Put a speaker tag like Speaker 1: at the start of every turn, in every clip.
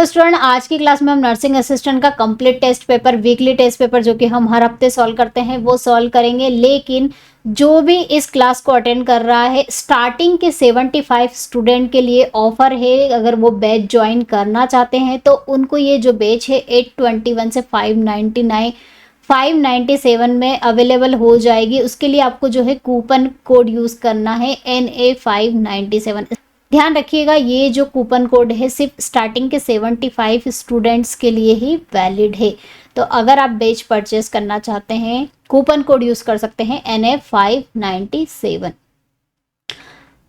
Speaker 1: Student आज की class में हम नर्सिंग असिस्टेंट का complete test paper, weekly test paper जो कि हम हर हफ्ते सॉल्व करते हैं वो सॉल्व करेंगे। लेकिन जो भी इस क्लास को अटेंड कर रहा है, स्टार्टिंग के 75 स्टूडेंट के लिए ऑफर है। अगर वो बैच ज्वाइन करना चाहते हैं तो उनको ये जो बैच है 821 से 599 597 में अवेलेबल हो जाएगी। उसके लिए आपको जो है कूपन कोड यूज़ करना है NA597। ध्यान रखिएगा, ये जो कूपन कोड है सिर्फ स्टार्टिंग के 75 स्टूडेंट्स के लिए ही वैलिड है। तो अगर आप बैच परचेस करना चाहते हैं कूपन कोड यूज़ कर सकते हैं NA597।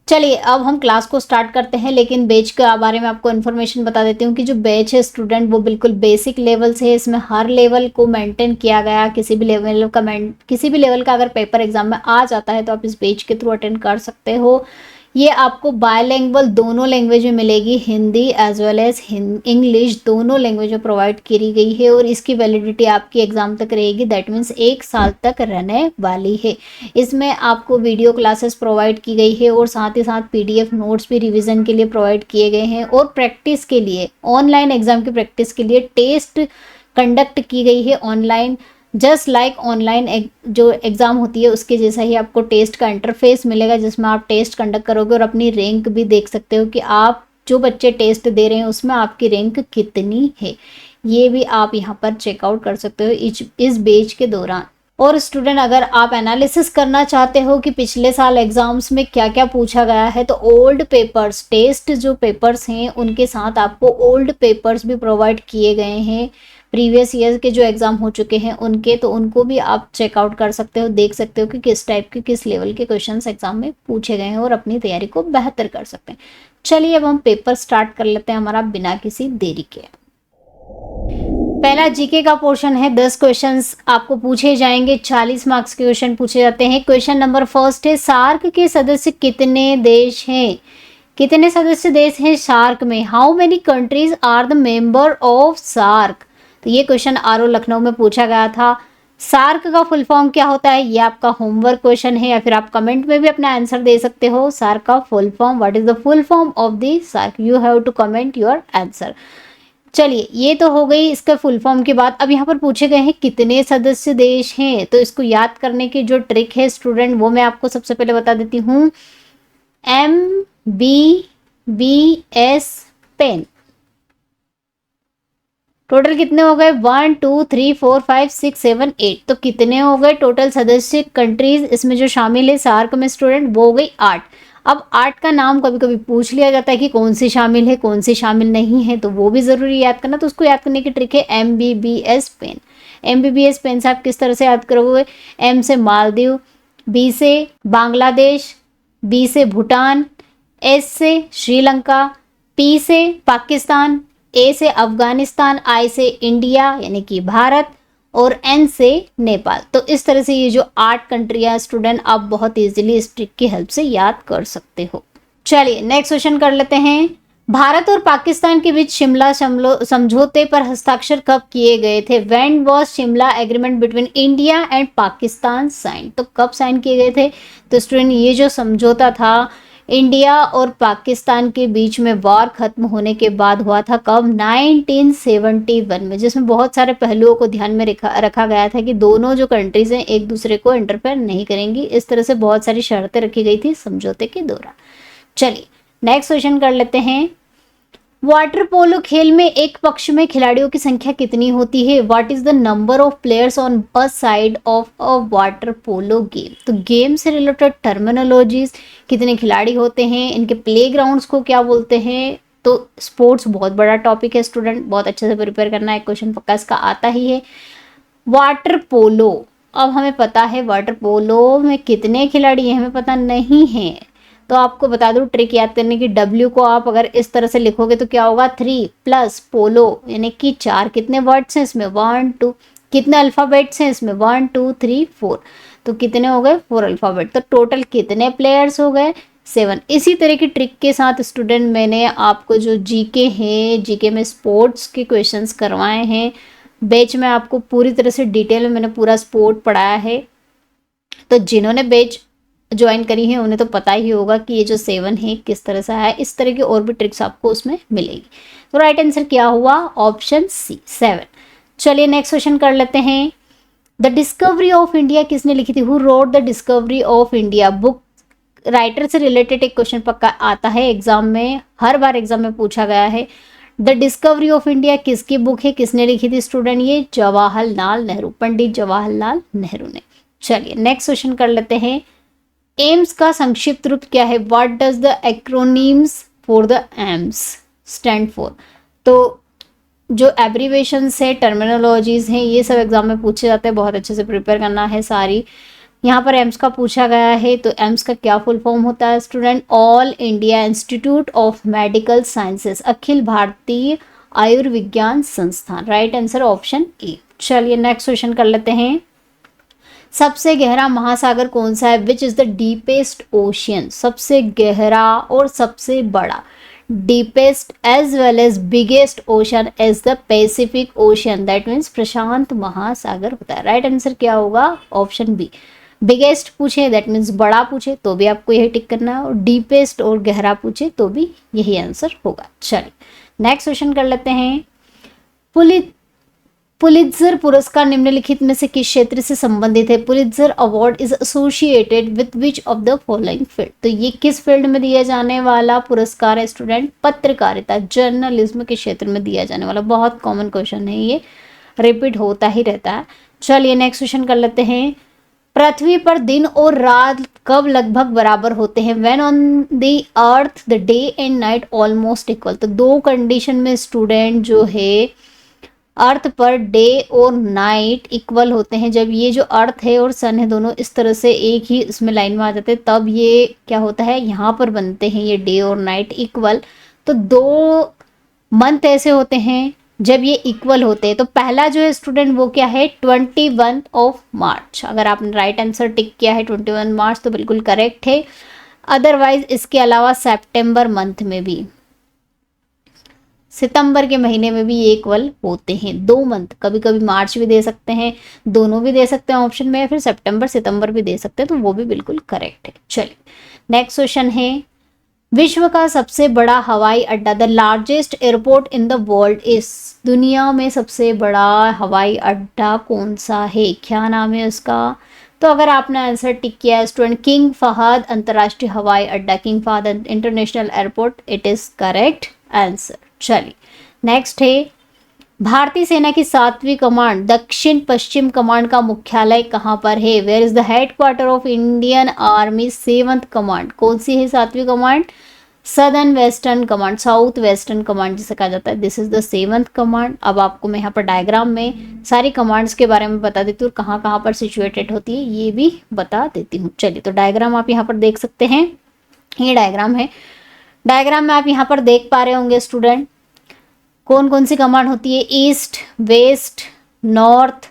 Speaker 1: चलिए अब हम क्लास को स्टार्ट करते हैं, लेकिन बैच के बारे में आपको इन्फॉर्मेशन बता देती हूँ कि जो बैच है स्टूडेंट वो बिल्कुल बेसिक लेवल से है। इसमें हर लेवल को मेंटेन किया गया। किसी भी लेवल का अगर पेपर एग्जाम में आ जाता है तो आप इस बैच के थ्रू अटेंड कर सकते हो। ये आपको बायलैंग्वेज दोनों लैंग्वेज में मिलेगी, Hindi as well as English दोनों लैंग्वेज में प्रोवाइड करी गई है। और इसकी वैलिडिटी आपकी एग्जाम तक रहेगी, दैट मीन्स 1 साल तक रहने वाली है। इसमें आपको वीडियो क्लासेस प्रोवाइड की गई है और साथ ही साथ PDF नोट्स भी रिविजन के लिए प्रोवाइड किए गए हैं। और प्रैक्टिस के लिए, ऑनलाइन एग्जाम की प्रैक्टिस के लिए टेस्ट कंडक्ट की गई है ऑनलाइन। जस्ट लाइक ऑनलाइन जो एग्ज़ाम होती है उसके जैसा ही आपको टेस्ट का इंटरफेस मिलेगा, जिसमें आप टेस्ट कंडक्ट करोगे और अपनी रैंक भी देख सकते हो कि आप जो बच्चे टेस्ट दे रहे हैं उसमें आपकी रैंक कितनी है। ये भी आप यहाँ पर चेकआउट कर सकते हो इस बैच के दौरान। और स्टूडेंट अगर आप एनालिसिस करना चाहते हो कि पिछले साल एग्जाम्स में क्या क्या पूछा गया है, तो ओल्ड पेपर्स, टेस्ट जो पेपर्स हैं उनके साथ आपको ओल्ड पेपर्स भी प्रोवाइड किए गए हैं। प्रीवियस ईयर के जो एग्जाम हो चुके हैं उनके, तो उनको भी आप चेकआउट कर सकते हो, देख सकते हो कि किस टाइप के, किस लेवल के क्वेश्चंस एग्जाम में पूछे गए हैं और अपनी तैयारी को बेहतर कर सकते हैं। चलिए अब हम पेपर स्टार्ट कर लेते हैं हमारा बिना किसी देरी के। पहला जीके का पोर्शन है। 10 क्वेश्चंस आपको पूछे जाएंगे, 40 मार्क्स के क्वेश्चन पूछे जाते हैं। क्वेश्चन नंबर फर्स्ट है, सार्क के सदस्य कितने देश हैं? कितने सदस्य देश हैं सार्क में? How many countries are the member of SAARC? तो ये क्वेश्चन RO लखनऊ में पूछा गया था। सार्क का फुल फॉर्म क्या होता है, ये आपका होमवर्क क्वेश्चन है, या फिर आप कमेंट में भी अपना आंसर दे सकते हो। सार्क का full form, what is the full form of the SAARC? You have to comment your answer. चलिए ये तो हो गई इसका फुल फॉर्म की बात। अब यहाँ पर पूछे गए हैं कितने सदस्य देश हैं, तो इसको याद करने की जो ट्रिक है स्टूडेंट वो मैं आपको सबसे पहले बता देती हूँ। MBBS पेन टोटल कितने हो गए? 1 2 3 4 5 6 7 8। तो कितने हो गए टोटल सदस्य कंट्रीज इसमें जो शामिल है सार्क में स्टूडेंट? वो हो गई 8। अब 8 का नाम कभी कभी पूछ लिया जाता है कि कौन सी शामिल है कौन सी शामिल नहीं है, तो वो भी जरूरी याद करना। तो उसको याद करने की ट्रिक है MBBS पेन। MBBS पेन से आप किस तरह से याद करोगे? M से मालदीव, B से बांग्लादेश, B से भूटान, S से श्रीलंका, P से पाकिस्तान, A से अफगानिस्तान, I से इंडिया यानी कि भारत, और N से नेपाल। तो इस तरह से ये जो 8 कंट्रियां स्टूडेंट आप बहुत इजीली इस ट्रिक की हेल्प से याद कर सकते हो। चलिए नेक्स्ट क्वेश्चन कर लेते हैं। भारत और पाकिस्तान के बीच शिमला समझौते पर हस्ताक्षर कब किए गए थे? When was Shimla agreement between India and Pakistan sign? तो कब साइन किए गए थे? तो स्टूडेंट ये जो समझौता था इंडिया और पाकिस्तान के बीच में वॉर खत्म होने के बाद हुआ था। कब? 1971 में, जिसमें बहुत सारे पहलुओं को ध्यान में रखा गया था कि दोनों जो कंट्रीज हैं एक दूसरे को इंटरफेयर नहीं करेंगी। इस तरह से बहुत सारी शर्तें रखी गई थी समझौते के दौरान। चलिए नेक्स्ट क्वेश्चन कर लेते हैं। वाटर पोलो खेल में एक पक्ष में खिलाड़ियों की संख्या कितनी होती है? What is the number of players on a side of a water polo game? तो गेम से रिलेटेड टर्मिनोलॉजीज, कितने खिलाड़ी होते हैं, इनके प्लेग्राउंड्स को क्या बोलते हैं। तो स्पोर्ट्स बहुत बड़ा टॉपिक है स्टूडेंट, बहुत अच्छे से प्रिपेयर करना है, क्वेश्चन पक्का इसका आता ही है। वाटर पोलो, अब हमें पता है वाटर पोलो में कितने खिलाड़ी हैं हमें पता नहीं है, तो आपको बता दूं ट्रिक याद करने की। W को आप अगर इस तरह से लिखोगे तो क्या होगा? 3 प्लस पोलो यानी कि 4। कितने वर्ड्स हैं इसमें? 1 2। कितने अल्फाबेट्स हैं इसमें? 1 2 3 4। तो कितने हो गए? 4 अल्फाबेट। तो टोटल कितने प्लेयर्स हो गए? 7। इसी तरह की ट्रिक के साथ स्टूडेंट मैंने आपको जो जीके है, जीके में स्पोर्ट्स के क्वेश्चंस करवाए हैं। बैच में आपको पूरी तरह से डिटेल में मैंने पूरा स्पोर्ट पढ़ाया है। तो जिन्होंने बैच ज्वाइन करी हैं उन्हें तो पता ही होगा कि ये जो 7 है किस तरह से है। इस तरह की और भी ट्रिक्स आपको उसमें मिलेगी। तो राइट आंसर क्या हुआ? Option C 7। चलिए नेक्स्ट क्वेश्चन कर लेते हैं। द डिस्कवरी ऑफ इंडिया किसने लिखी थी? Who wrote the discovery of India book? Writer से रिलेटेड एक क्वेश्चन पक्का आता है एग्जाम में, हर बार एग्जाम में पूछा गया है। द डिस्कवरी ऑफ इंडिया किसकी बुक है, किसने लिखी थी स्टूडेंट? ये जवाहरलाल नेहरू, पंडित जवाहरलाल नेहरू ने। चलिए नेक्स्ट क्वेश्चन कर लेते हैं। एम्स का संक्षिप्त रूप क्या है? What does the acronyms for the AIIMS stand for? तो जो एब्रीवेशंस है, टर्मिनोलॉजीज हैं, ये सब एग्जाम में पूछे जाते हैं, बहुत अच्छे से प्रिपेयर करना है सारी। यहाँ पर एम्स का पूछा गया है, तो एम्स का क्या फुल फॉर्म होता है student? All India Institute of Medical Sciences, अखिल भारतीय आयुर्विज्ञान संस्थान। Right answer option A. चलिए नेक्स्ट क्वेश्चन कर लेते हैं। सबसे गहरा महासागर कौन सा है? Which is the deepest ocean? सबसे गहरा और सबसे बड़ा, deepest as well as biggest ocean is the Pacific ocean, that means प्रशांत महासागर होता है। राइट आंसर क्या होगा? Option B. बिगेस्ट पूछे दैट मीन्स बड़ा पूछे तो भी आपको यही टिक करना है, और डीपेस्ट और गहरा पूछे तो भी यही आंसर होगा। चलिए नेक्स्ट क्वेश्चन कर लेते हैं। पुलित्जर पुरस्कार निम्नलिखित में से किस क्षेत्र से संबंधित है? Pulitzer award is associated with which of the following field? तो ये किस फील्ड में दिया जाने वाला पुरस्कार है स्टूडेंट? पत्रकारिता, जर्नलिज्म के क्षेत्र में दिया जाने वाला। बहुत कॉमन क्वेश्चन है, ये रिपीट होता ही रहता है। चलिए नेक्स्ट क्वेश्चन कर लेते हैं। पृथ्वी पर दिन और रात कब लगभग बराबर होते हैं? When on the earth the day and night almost equal. तो दो कंडीशन में स्टूडेंट जो है अर्थ पर डे और नाइट इक्वल होते हैं। जब ये जो अर्थ है और सन है दोनों इस तरह से एक ही इसमें लाइन में आ जाते हैं, तब ये क्या होता है, यहाँ पर बनते हैं ये डे और नाइट इक्वल। तो दो मंथ ऐसे होते हैं जब ये इक्वल होते हैं। तो पहला जो है स्टूडेंट वो क्या है? 21 ऑफ मार्च। अगर आपने राइट आंसर टिक किया है 21 मार्च तो बिल्कुल करेक्ट है। अदरवाइज इसके अलावा सितंबर मंथ में भी, सितंबर के महीने में भी ये इक्वल होते हैं। दो मंथ, कभी कभी मार्च भी दे सकते हैं, दोनों भी दे सकते हैं ऑप्शन में, या फिर सितंबर सितंबर भी दे सकते हैं, तो वो भी बिल्कुल करेक्ट है। चलिए नेक्स्ट क्वेश्चन है। विश्व का सबसे बड़ा हवाई अड्डा, the largest airport in the world is? दुनिया में सबसे बड़ा हवाई अड्डा कौन सा है? क्या नाम है उसका? तो अगर आपने आंसर टिक किया है स्टूडेंट किंग फहद अंतर्राष्ट्रीय हवाई अड्डा, King Fahd international airport, it is correct answer. चलिए नेक्स्ट है। भारतीय सेना की 7वीं कमांड दक्षिण पश्चिम कमांड का मुख्यालय कहाँ पर है? Where is the headquarter of Indian army 7th command? कौन सी है 7वीं कमांड? Southern western command, south western command जिसे कहा जाता है, this is the 7th command. अब आपको मैं यहाँ पर डायग्राम में सारी कमांड्स के बारे में बता देती हूँ, कहाँ कहाँ पर सिचुएटेड होती है ये भी बता देती हूँ। चलिए तो डायग्राम आप यहाँ पर देख सकते हैं, ये डायग्राम है। डायग्राम में आप यहाँ पर देख पा रहे होंगे स्टूडेंट कौन कौन सी कमांड होती है? East, west, north,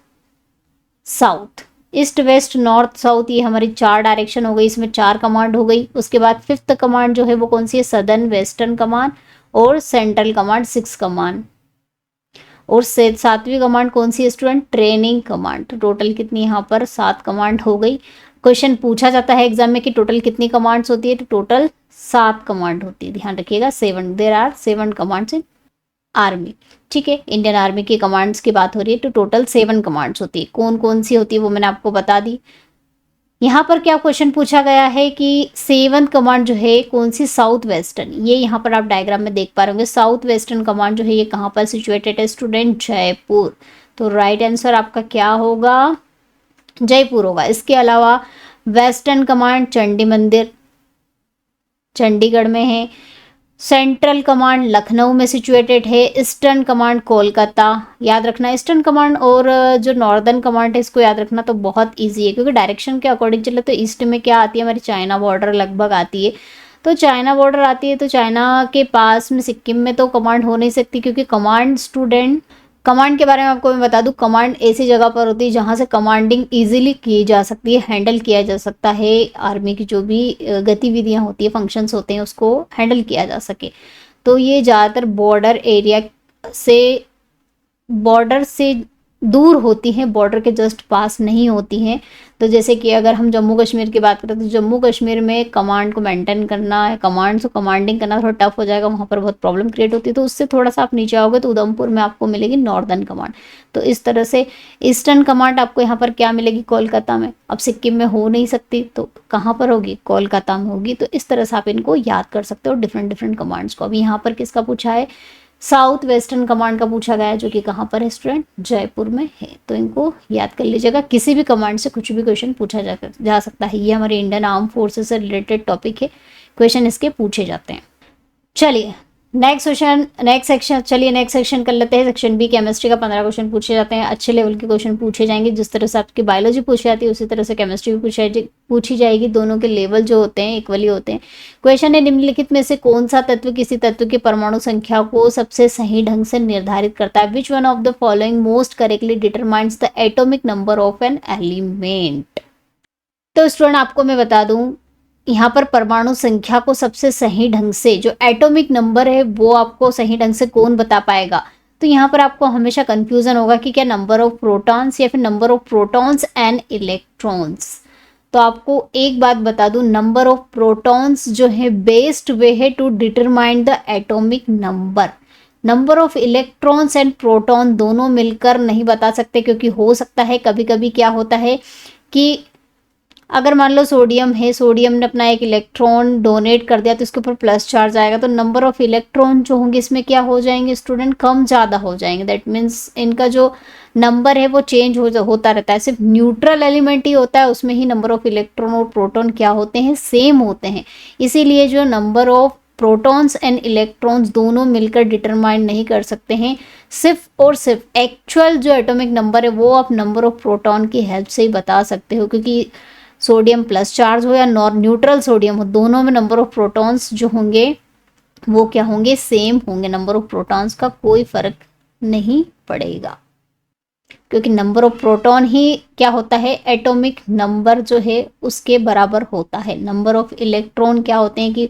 Speaker 1: south. East, west, north, south, ये हमारी 4 डायरेक्शन हो गई, इसमें 4 कमांड हो गई। उसके बाद 5th कमांड जो है वो कौन सी है? सदर्न वेस्टर्न कमांड और सेंट्रल कमांड 6 कमांड। और 7वीं कमांड कौन सी है स्टूडेंट? Training command. तो टोटल कितनी यहाँ पर 7 कमांड हो गई। क्वेश्चन पूछा जाता है एग्जाम में कि टोटल कितनी कमांड्स होती है, तो टोटल 7 कमांड होती है। ध्यान रखिएगा 7, there are 7 commands in army. ठीक है, इंडियन आर्मी की कमांड्स की बात हो रही है, तो टोटल 7 कमांड्स होती है। कौन कौन सी होती है वो मैंने आपको बता दी। यहाँ पर क्या क्वेश्चन पूछा गया है कि 7th कमांड जो है कौन सी? South western. ये यहाँ पर आप डायग्राम में देख पा रहे होंगे, साउथ वेस्टर्न कमांड जो है ये कहाँ पर सिचुएटेड है स्टूडेंट? जयपुर। तो राइट आंसर आपका क्या होगा? जयपुर होगा। इसके अलावा वेस्टर्न कमांड चंडी मंदिर चंडीगढ़ में है। सेंट्रल कमांड लखनऊ में सिचुएटेड है। Eastern command Kolkata. याद रखना ईस्टर्न कमांड और जो नॉर्दर्न कमांड है इसको याद रखना तो बहुत इजी है, क्योंकि डायरेक्शन के अकॉर्डिंग चले तो ईस्ट में क्या आती है हमारी? चाइना बॉर्डर लगभग आती है। तो चाइना बॉर्डर आती है तो चाइना के पास में सिक्किम में तो कमांड हो नहीं सकती, क्योंकि कमांड स्टूडेंट, कमांड के बारे में आपको मैं बता दूं, कमांड ऐसी जगह पर होती है जहां से कमांडिंग इजीली की जा सकती है, हैंडल किया जा सकता है। आर्मी की जो भी गतिविधियां होती है, फंक्शंस होते हैं, उसको हैंडल किया जा सके। तो ये ज़्यादातर बॉर्डर एरिया से, बॉर्डर से दूर होती हैं, बॉर्डर के जस्ट पास नहीं होती हैं। तो जैसे कि अगर हम जम्मू कश्मीर की बात करें तो जम्मू कश्मीर में कमांड को मेंटेन करना, कमांड से कमांडिंग करना थोड़ा टफ हो जाएगा, वहाँ पर बहुत प्रॉब्लम क्रिएट होती है। तो उससे थोड़ा सा आप नीचे आओगे तो उधमपुर में आपको मिलेगी नॉर्दर्न कमांड। तो इस तरह से ईस्टर्न कमांड आपको यहाँ पर क्या मिलेगी, कोलकाता में। अब सिक्किम में हो नहीं सकती तो कहाँ पर होगी, कोलकाता में होगी। तो इस तरह से आप इनको याद कर सकते हो डिफरेंट डिफरेंट कमांड्स को। अब यहाँ पर किसका पूछा है, साउथ वेस्टर्न कमांड का पूछा गया है, जो कि कहाँ पर है स्टूडेंट, जयपुर में है। तो इनको याद कर लीजिएगा, किसी भी कमांड से कुछ भी क्वेश्चन पूछा जा सकता है। ये हमारे इंडियन आर्म फोर्सेस से रिलेटेड टॉपिक है, क्वेश्चन इसके पूछे जाते हैं। चलिए नेक्स्ट सेक्शन कर लेते हैं। सेक्शन बी केमिस्ट्री का 15 क्वेश्चन पूछे जाते हैं। अच्छे लेवल के क्वेश्चन पूछे जाएंगे, जिस तरह से आपकी बायोलॉजी पूछी जाती है उसी तरह से केमिस्ट्री भी पूछी जाएगी। दोनों के लेवल जो होते हैं इक्वली होते हैं। क्वेश्चन है, निम्नलिखित में से कौन सा तत्व किसी तत्व की परमाणु संख्या को सबसे सही ढंग से निर्धारित करता है। Which one of the following most correctly determines the atomic number of an element. तो स्टूडेंट आपको मैं बता दूं, यहाँ पर परमाणु संख्या को सबसे सही ढंग से, जो एटॉमिक नंबर है वो आपको सही ढंग से कौन बता पाएगा। तो यहाँ पर आपको हमेशा कंफ्यूजन होगा कि क्या नंबर ऑफ प्रोटॉन्स या फिर number of protons and electrons. तो आपको एक बात बता दूं, नंबर ऑफ प्रोटॉन्स जो है बेस्ट वे है to determine the atomic number. Number of electrons and proton दोनों मिलकर नहीं बता सकते, क्योंकि हो सकता है कभी कभी क्या होता है कि अगर मान लो सोडियम है, सोडियम ने अपना एक इलेक्ट्रॉन डोनेट कर दिया तो इसके ऊपर प्लस चार्ज आएगा, तो नंबर ऑफ इलेक्ट्रॉन जो होंगे इसमें क्या हो जाएंगे स्टूडेंट, कम ज़्यादा हो जाएंगे। दैट मीन्स इनका जो नंबर है वो चेंज होता रहता है। सिर्फ न्यूट्रल एलिमेंट ही होता है, उसमें ही नंबर ऑफ इलेक्ट्रॉन और प्रोटॉन क्या होते हैं, सेम होते हैं। इसीलिए जो number of protons and electrons दोनों मिलकर डिटरमाइन नहीं कर सकते हैं। सिर्फ और सिर्फ एक्चुअल जो एटॉमिक नंबर है वो आप नंबर ऑफ प्रोटॉन की हेल्प से ही बता सकते हो, क्योंकि सोडियम प्लस चार्ज हो या न्यूट्रल सोडियम हो, दोनों में नंबर ऑफ प्रोटॉन्स जो होंगे वो क्या होंगे, सेम होंगे। नंबर ऑफ प्रोटॉन्स का कोई फर्क नहीं पड़ेगा, क्योंकि नंबर ऑफ प्रोटॉन ही क्या होता है, एटॉमिक नंबर जो है उसके बराबर होता है। नंबर ऑफ इलेक्ट्रॉन क्या होते हैं कि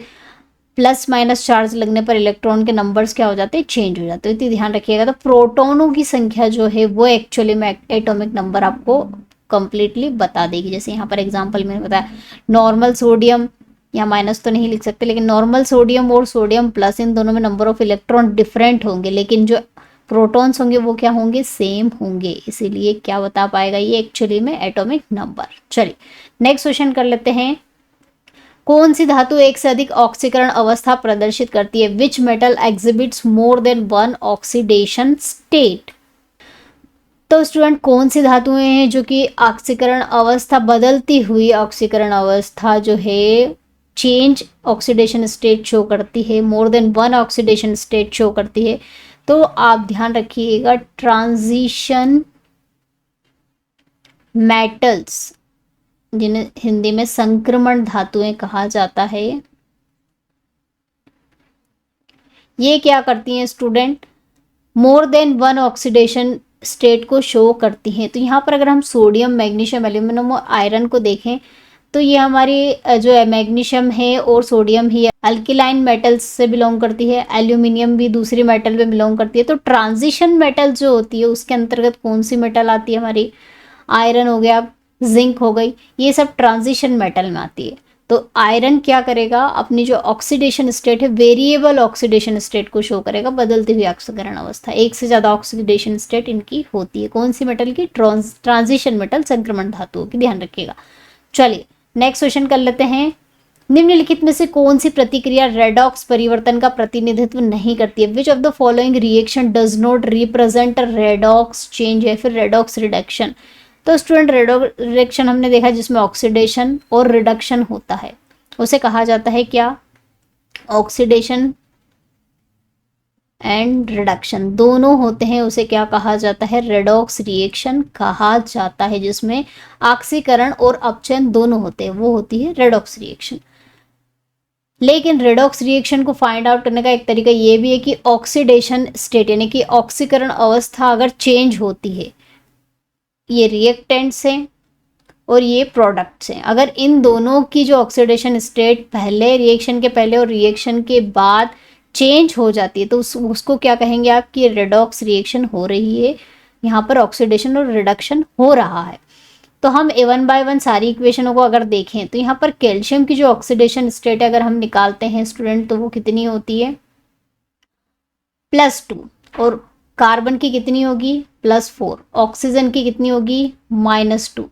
Speaker 1: प्लस माइनस चार्ज लगने पर इलेक्ट्रॉन के नंबर्स क्या हो जाते हैं, चेंज हो जाते हैं। तो ध्यान रखिएगा। तो प्रोटॉनों की संख्या जो है वो एक्चुअली में एटॉमिक नंबर आपको कंप्लीटली बता देगी। जैसे यहाँ पर एग्जांपल मैंने बताया, नॉर्मल सोडियम, यहाँ माइनस तो नहीं लिख सकते, लेकिन नॉर्मल सोडियम और सोडियम प्लस इन दोनों में नंबर ऑफ इलेक्ट्रॉन डिफरेंट होंगे, लेकिन जो प्रोटॉन्स होंगे वो क्या होंगे, सेम होंगे। इसीलिए क्या बता पाएगा ये एक्चुअली में एटॉमिक नंबर। चलिए नेक्स्ट क्वेश्चन कर लेते हैं। कौन सी धातु एक से अधिक ऑक्सीकरण अवस्था प्रदर्शित करती है। Which metal exhibits more than one oxidation state. तो स्टूडेंट कौन सी धातुएं हैं जो कि ऑक्सीकरण अवस्था, बदलती हुई ऑक्सीकरण अवस्था जो है, चेंज ऑक्सीडेशन स्टेट शो करती है, more than one oxidation state show करती है। तो आप ध्यान रखिएगा, ट्रांजिशन मेटल्स, जिन्हें हिंदी में संक्रमण धातुएं कहा जाता है, ये क्या करती हैं student, more than one oxidation state को शो करती हैं। तो यहाँ पर अगर हम सोडियम, मैग्नीशियम, एल्यूमिनियम और आयरन को देखें तो ये हमारी जो मैग्नीशियम है और सोडियम ही अल्किलाइन मेटल्स से बिलोंग करती है। एल्यूमिनियम भी दूसरी मेटल में बिलोंग करती है। तो ट्रांजिशन मेटल जो होती है उसके अंतर्गत कौन सी मेटल आती है हमारी, आयरन हो गया, जिंक हो गई, ये सब ट्रांजिशन मेटल में आती है। तो आयरन क्या करेगा, अपनी जो ऑक्सीडेशन स्टेट है, वेरिएबल ऑक्सीडेशन स्टेट को शो करेगा, बदलती हुई ऑक्सीकरण अवस्था। एक से ज़्यादा ऑक्सीडेशन स्टेट इनकी होती है। कौन सी मेटल की, ट्रांजिशन मेटल, संक्रमण धातुओं की, ध्यान रखिएगा। चलिए नेक्स्ट क्वेश्चन कर लेते हैं। निम्नलिखित में से कौन सी प्रतिक्रिया रेडॉक्स परिवर्तन का प्रतिनिधित्व नहीं करती है। Which of the following reaction does not represent redox change या फिर रेडॉक्स रिडक्शन। तो स्टूडेंट रेडॉक्स रिएक्शन हमने देखा जिसमें ऑक्सीडेशन और रिडक्शन होता है, उसे कहा जाता है क्या, ऑक्सीडेशन एंड रिडक्शन दोनों होते हैं, उसे क्या कहा जाता है, रेडॉक्स रिएक्शन कहा जाता है। जिसमें ऑक्सीकरण और अपचयन दोनों होते हैं, वो होती है रेडॉक्स रिएक्शन। लेकिन रेडॉक्स रिएक्शन को फाइंड आउट करने का एक तरीका ये भी है कि ऑक्सीडेशन स्टेट यानी कि ऑक्सीकरण अवस्था अगर चेंज होती है, ये रिएक्टेंट्स हैं और ये प्रोडक्ट्स हैं, अगर इन दोनों की जो ऑक्सीडेशन स्टेट पहले, रिएक्शन के पहले और रिएक्शन के बाद चेंज हो जाती है तो उसको क्या कहेंगे आप कि रेडॉक्स रिएक्शन हो रही है, यहाँ पर ऑक्सीडेशन और रिडक्शन हो रहा है। तो हम A1 बाय 1 सारी इक्वेशनों को अगर देखें तो यहाँ पर कैल्शियम की जो ऑक्सीडेशन स्टेट अगर हम निकालते हैं स्टूडेंट, तो वो कितनी होती है +2, और कार्बन की कितनी होगी +4, ऑक्सीजन की कितनी होगी -2।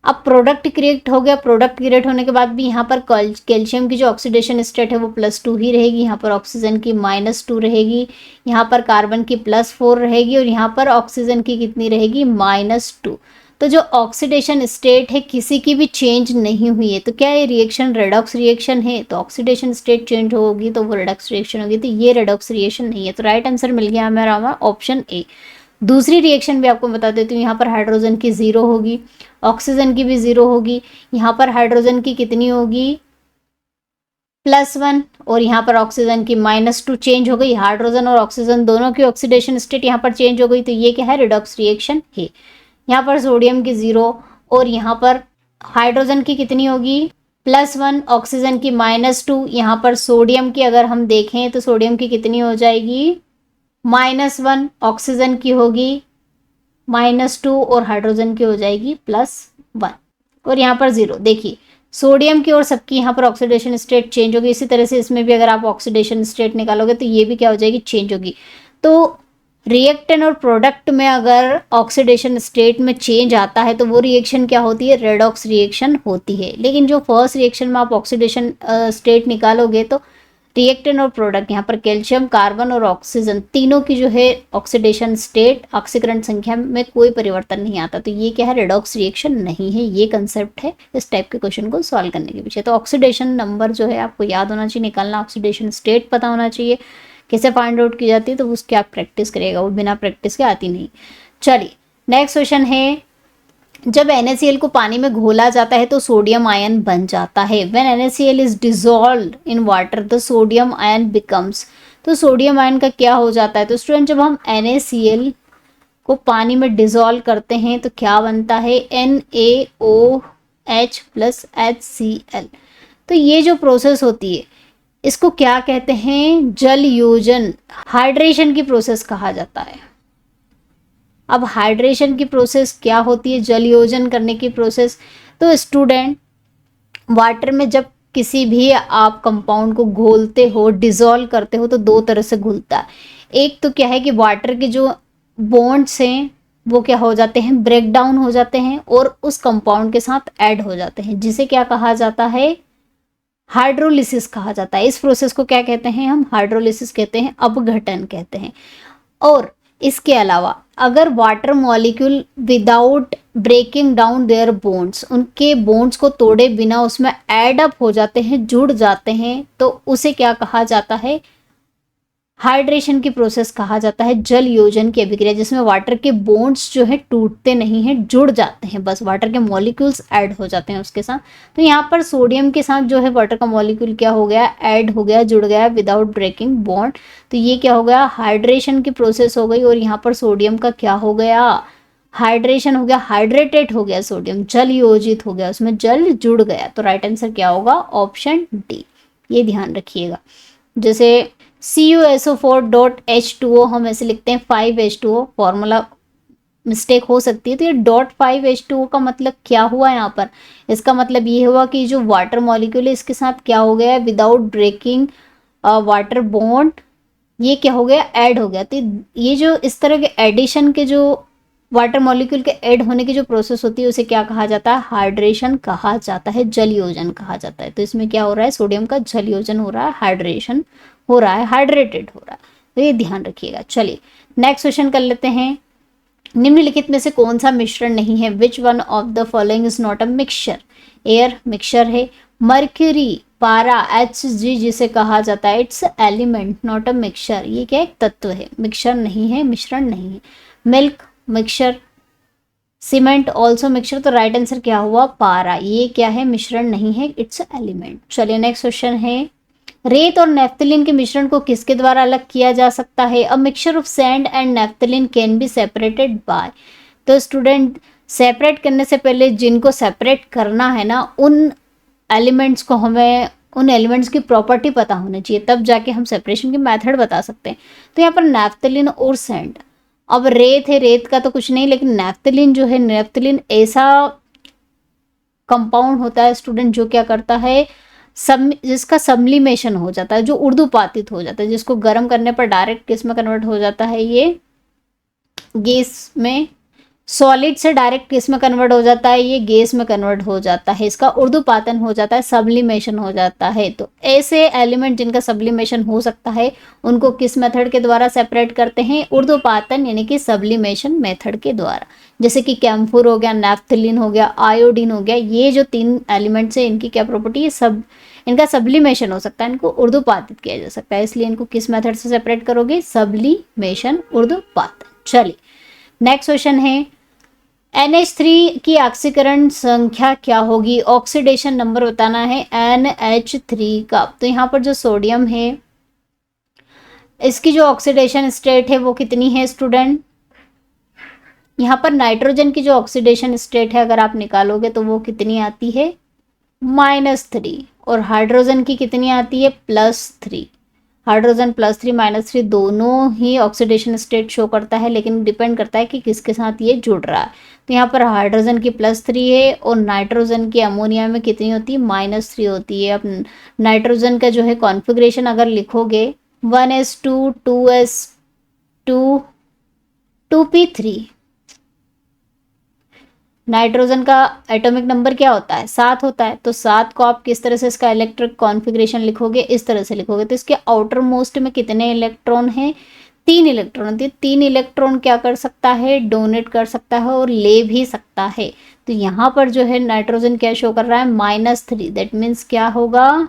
Speaker 1: अब प्रोडक्ट क्रिएट हो गया, प्रोडक्ट क्रिएट होने के बाद भी यहाँ पर कैल्शियम की जो ऑक्सीडेशन स्टेट है वो +2 ही रहेगी, यहाँ पर ऑक्सीजन की -2 रहेगी, यहाँ पर कार्बन की +4 रहेगी और यहाँ पर ऑक्सीजन की कितनी रहेगी -2। तो जो ऑक्सीडेशन स्टेट है किसी की भी चेंज नहीं हुई है, तो क्या ये रिएक्शन रेडॉक्स रिएक्शन है? तो ऑक्सीडेशन स्टेट चेंज होगी तो वो रेडॉक्स रिएक्शन होगी, तो ये रेडॉक्स रिएक्शन नहीं है। तो राइट आंसर मिल गया हमारा ऑप्शन ए। दूसरी रिएक्शन भी आपको बता देती हूँ, यहाँ पर हाइड्रोजन की 0 होगी, ऑक्सीजन की भी 0 होगी, यहाँ पर हाइड्रोजन की कितनी होगी +1 और यहाँ पर ऑक्सीजन की -2 चेंज हो गई। हाइड्रोजन और ऑक्सीजन दोनों की ऑक्सीडेशन स्टेट यहाँ पर चेंज हो गई, तो ये क्या है रिडॉक्स रिएक्शन है। यहाँ पर सोडियम की 0 और यहाँ पर हाइड्रोजन की कितनी होगी +1, ऑक्सीजन की -2, यहाँ पर सोडियम की अगर हम देखें तो सोडियम की कितनी हो जाएगी -1, ऑक्सीजन की होगी -2 और हाइड्रोजन की हो जाएगी +1 और यहाँ पर 0। देखिए सोडियम की और सबकी यहाँ पर ऑक्सीडेशन स्टेट चेंज होगी, इसी तरह से इसमें भी अगर आप ऑक्सीडेशन स्टेट निकालोगे तो ये भी क्या हो जाएगी चेंज होगी। तो रिएक्टेंट और प्रोडक्ट में अगर ऑक्सीडेशन स्टेट में चेंज आता है तो वो रिएक्शन क्या होती है रेडॉक्स रिएक्शन होती है। लेकिन जो फर्स्ट रिएक्शन में आप ऑक्सीडेशन स्टेट निकालोगे तो रिएक्टेंट और प्रोडक्ट यहाँ पर कैल्शियम, कार्बन और ऑक्सीजन तीनों की जो है ऑक्सीडेशन स्टेट ऑक्सीकरण संख्या में कोई परिवर्तन नहीं आता, तो ये क्या है रेडॉक्स रिएक्शन नहीं है। ये कंसेप्ट है इस टाइप के क्वेश्चन को सॉल्व करने के पीछे। तो ऑक्सीडेशन नंबर जो है आपको याद होना चाहिए, निकालना, ऑक्सीडेशन स्टेट पता होना चाहिए, कैसे फाइंड आउट की जाती है तो उसकी आप प्रैक्टिस करिएगा, वो बिना प्रैक्टिस के आती नहीं। चलिए नेक्स्ट क्वेश्चन है, जब NaCl को पानी में घोला जाता है तो सोडियम आयन बन जाता है। When NaCl is dissolved in water, the sodium ion becomes। तो सोडियम आयन का क्या हो जाता है? तो स्टूडेंट जब हम NaCl को पानी में डिजोल्व करते हैं तो क्या बनता है NaOH + HCl। तो ये जो प्रोसेस होती है इसको क्या कहते हैं जल योजन, हाइड्रेशन की प्रोसेस कहा जाता है। अब हाइड्रेशन की प्रोसेस क्या होती है, जल योजन करने की प्रोसेस। तो स्टूडेंट वाटर में जब किसी भी आप कंपाउंड को घोलते हो, डिजोल्व करते हो तो दो तरह से घुलता है। एक तो क्या है कि वाटर के जो बॉन्ड्स हैं वो क्या हो जाते हैं ब्रेक डाउन हो जाते हैं और उस कंपाउंड के साथ ऐड हो जाते हैं, जिसे क्या कहा जाता है हाइड्रोलिसिस कहा जाता है। इस प्रोसेस को क्या कहते हैं हम हाइड्रोलिसिस कहते हैं, अपघटन कहते हैं। और इसके अलावा अगर water molecule without breaking down their bonds, उनके बॉन्ड्स को तोड़े बिना उसमें ऐड अप हो जाते हैं, जुड़ जाते हैं, तो उसे क्या कहा जाता है हाइड्रेशन की प्रोसेस कहा जाता है, जल योजन की अभिक्रिया, जिसमें वाटर के बॉन्ड्स जो है टूटते नहीं हैं, जुड़ जाते हैं, बस वाटर के मॉलिक्यूल्स ऐड हो जाते हैं उसके साथ। तो यहाँ पर सोडियम के साथ जो है वाटर का मॉलिक्यूल क्या हो गया ऐड हो गया, जुड़ गया विदाउट ब्रेकिंग बॉन्ड। तो ये क्या हो गया हाइड्रेशन की प्रोसेस हो गई और यहाँ पर सोडियम का क्या हो गया हाइड्रेशन हो गया, हाइड्रेटेड हो गया सोडियम, जल योजित हो गया, उसमें जल जुड़ गया। तो राइट आंसर क्या होगा ऑप्शन डी, ये ध्यान रखिएगा। जैसे CuSO4.H2O हम ऐसे लिखते हैं 5H2O, फॉर्मूला मिस्टेक हो सकती है। तो ये .5H2O का मतलब क्या हुआ यहाँ पर, इसका मतलब ये हुआ कि जो वाटर मॉलिक्यूल है इसके साथ क्या हो गया विदाउट ब्रेकिंग वाटर बॉन्ड, ये क्या हो गया ऐड हो गया। तो ये जो इस तरह के एडिशन के जो वाटर मॉलिक्यूल के ऐड होने की जो प्रोसेस होती है उसे क्या कहा जाता है हाइड्रेशन कहा जाता है, जल योजन कहा जाता है। तो इसमें क्या हो रहा है सोडियम का जल योजन हो रहा है, हाइड्रेशन हो रहा है, हाइड्रेटेड हो रहा है, तो ये ध्यान रखिएगा। चलिए नेक्स्ट क्वेश्चन कर लेते हैं, निम्नलिखित में से कौन सा मिश्रण नहीं है, which one of the following is not a mixture. Air mixture है, मर्क्यूरी पारा Hg जिसे कहा जाता है it's element not a mixture, ये क्या एक तत्व है, मिक्सचर नहीं है, मिश्रण नहीं है। Milk mixture, cement also mixture, तो राइट आंसर क्या हुआ पारा, ये क्या है मिश्रण नहीं है, इट्स एलिमेंट। चलिए नेक्स्ट क्वेश्चन है, रेत और नेफ्थलीन के मिश्रण को किसके द्वारा अलग किया जा सकता है। A mixture of sand and naphthalene can be separated by. तो स्टूडेंट सेपरेट करने से पहले जिनको सेपरेट करना है ना उन एलिमेंट्स को हमें उन एलिमेंट्स की प्रॉपर्टी पता होनी चाहिए, तब जाके हम सेपरेशन की मेथड बता सकते हैं। तो यहाँ पर नेफ्थलीन और सैंड, अब रेत है, रेत का तो कुछ नहीं, लेकिन नेफ्थलीन जो है, नेफ्थलीन ऐसा कंपाउंड होता है स्टूडेंट जो क्या करता है, जिसका सब्लिमेशन हो जाता है, जो उर्दूपातित हो जाता है, जिसको गर्म करने पर डायरेक्ट किस में कन्वर्ट हो जाता है, ये गैस में, सॉलिड से डायरेक्ट किस में कन्वर्ट हो जाता है, ये गैस में कन्वर्ट हो जाता है, इसका उर्दूपातन हो जाता है, सब्लिमेशन हो जाता है। तो ऐसे एलिमेंट जिनका सब्लिमेशन हो सकता है उनको किस मेथड के द्वारा सेपरेट करते हैं, उर्दूपातन यानी कि सब्लिमेशन मेथड के द्वारा। जैसे कि कैम्फोर हो गया, नैफ्थलीन हो गया, आयोडीन हो गया, ये जो 3 एलिमेंट्स है इनकी क्या प्रॉपर्टी है, सब इनका सब्लिमेशन हो सकता है, इनको उर्दूपातित किया जा सकता है, इसलिए इनको किस मेथड से सेपरेट करोगे, सब्लिमेशन, उर्दूपातन। चलिए नेक्स्ट क्वेश्चन है, NH3 की ऑक्सीकरण संख्या क्या होगी, ऑक्सीडेशन नंबर बताना है NH3 का। तो यहाँ पर जो सोडियम है इसकी जो ऑक्सीडेशन स्टेट है वो कितनी है स्टूडेंट, यहाँ पर नाइट्रोजन की जो ऑक्सीडेशन स्टेट है अगर आप निकालोगे तो वो कितनी आती है, -3, और हाइड्रोजन की कितनी आती है, +3। हाइड्रोजन +3 -3 दोनों ही ऑक्सीडेशन स्टेट शो करता है, लेकिन डिपेंड करता है कि किसके साथ ये जुड़ रहा है। तो यहाँ पर हाइड्रोजन की +3 है और नाइट्रोजन की अमोनिया में कितनी होती है, -3 होती है। अब नाइट्रोजन का जो है कॉन्फ़िगरेशन अगर लिखोगे 1s2 2s2 2p3, नाइट्रोजन का एटॉमिक नंबर क्या होता है, 7 होता है। तो 7 को आप किस तरह से इसका इलेक्ट्रिक कॉन्फ़िगरेशन लिखोगे, इस तरह से लिखोगे। तो इसके आउटर मोस्ट में कितने इलेक्ट्रॉन हैं, 3 इलेक्ट्रॉन होती है। 3 इलेक्ट्रॉन क्या कर सकता है, डोनेट कर सकता है और ले भी सकता है। तो यहाँ पर जो है नाइट्रोजन क्या शो कर रहा है, -3। दैट मीन्स क्या होगा,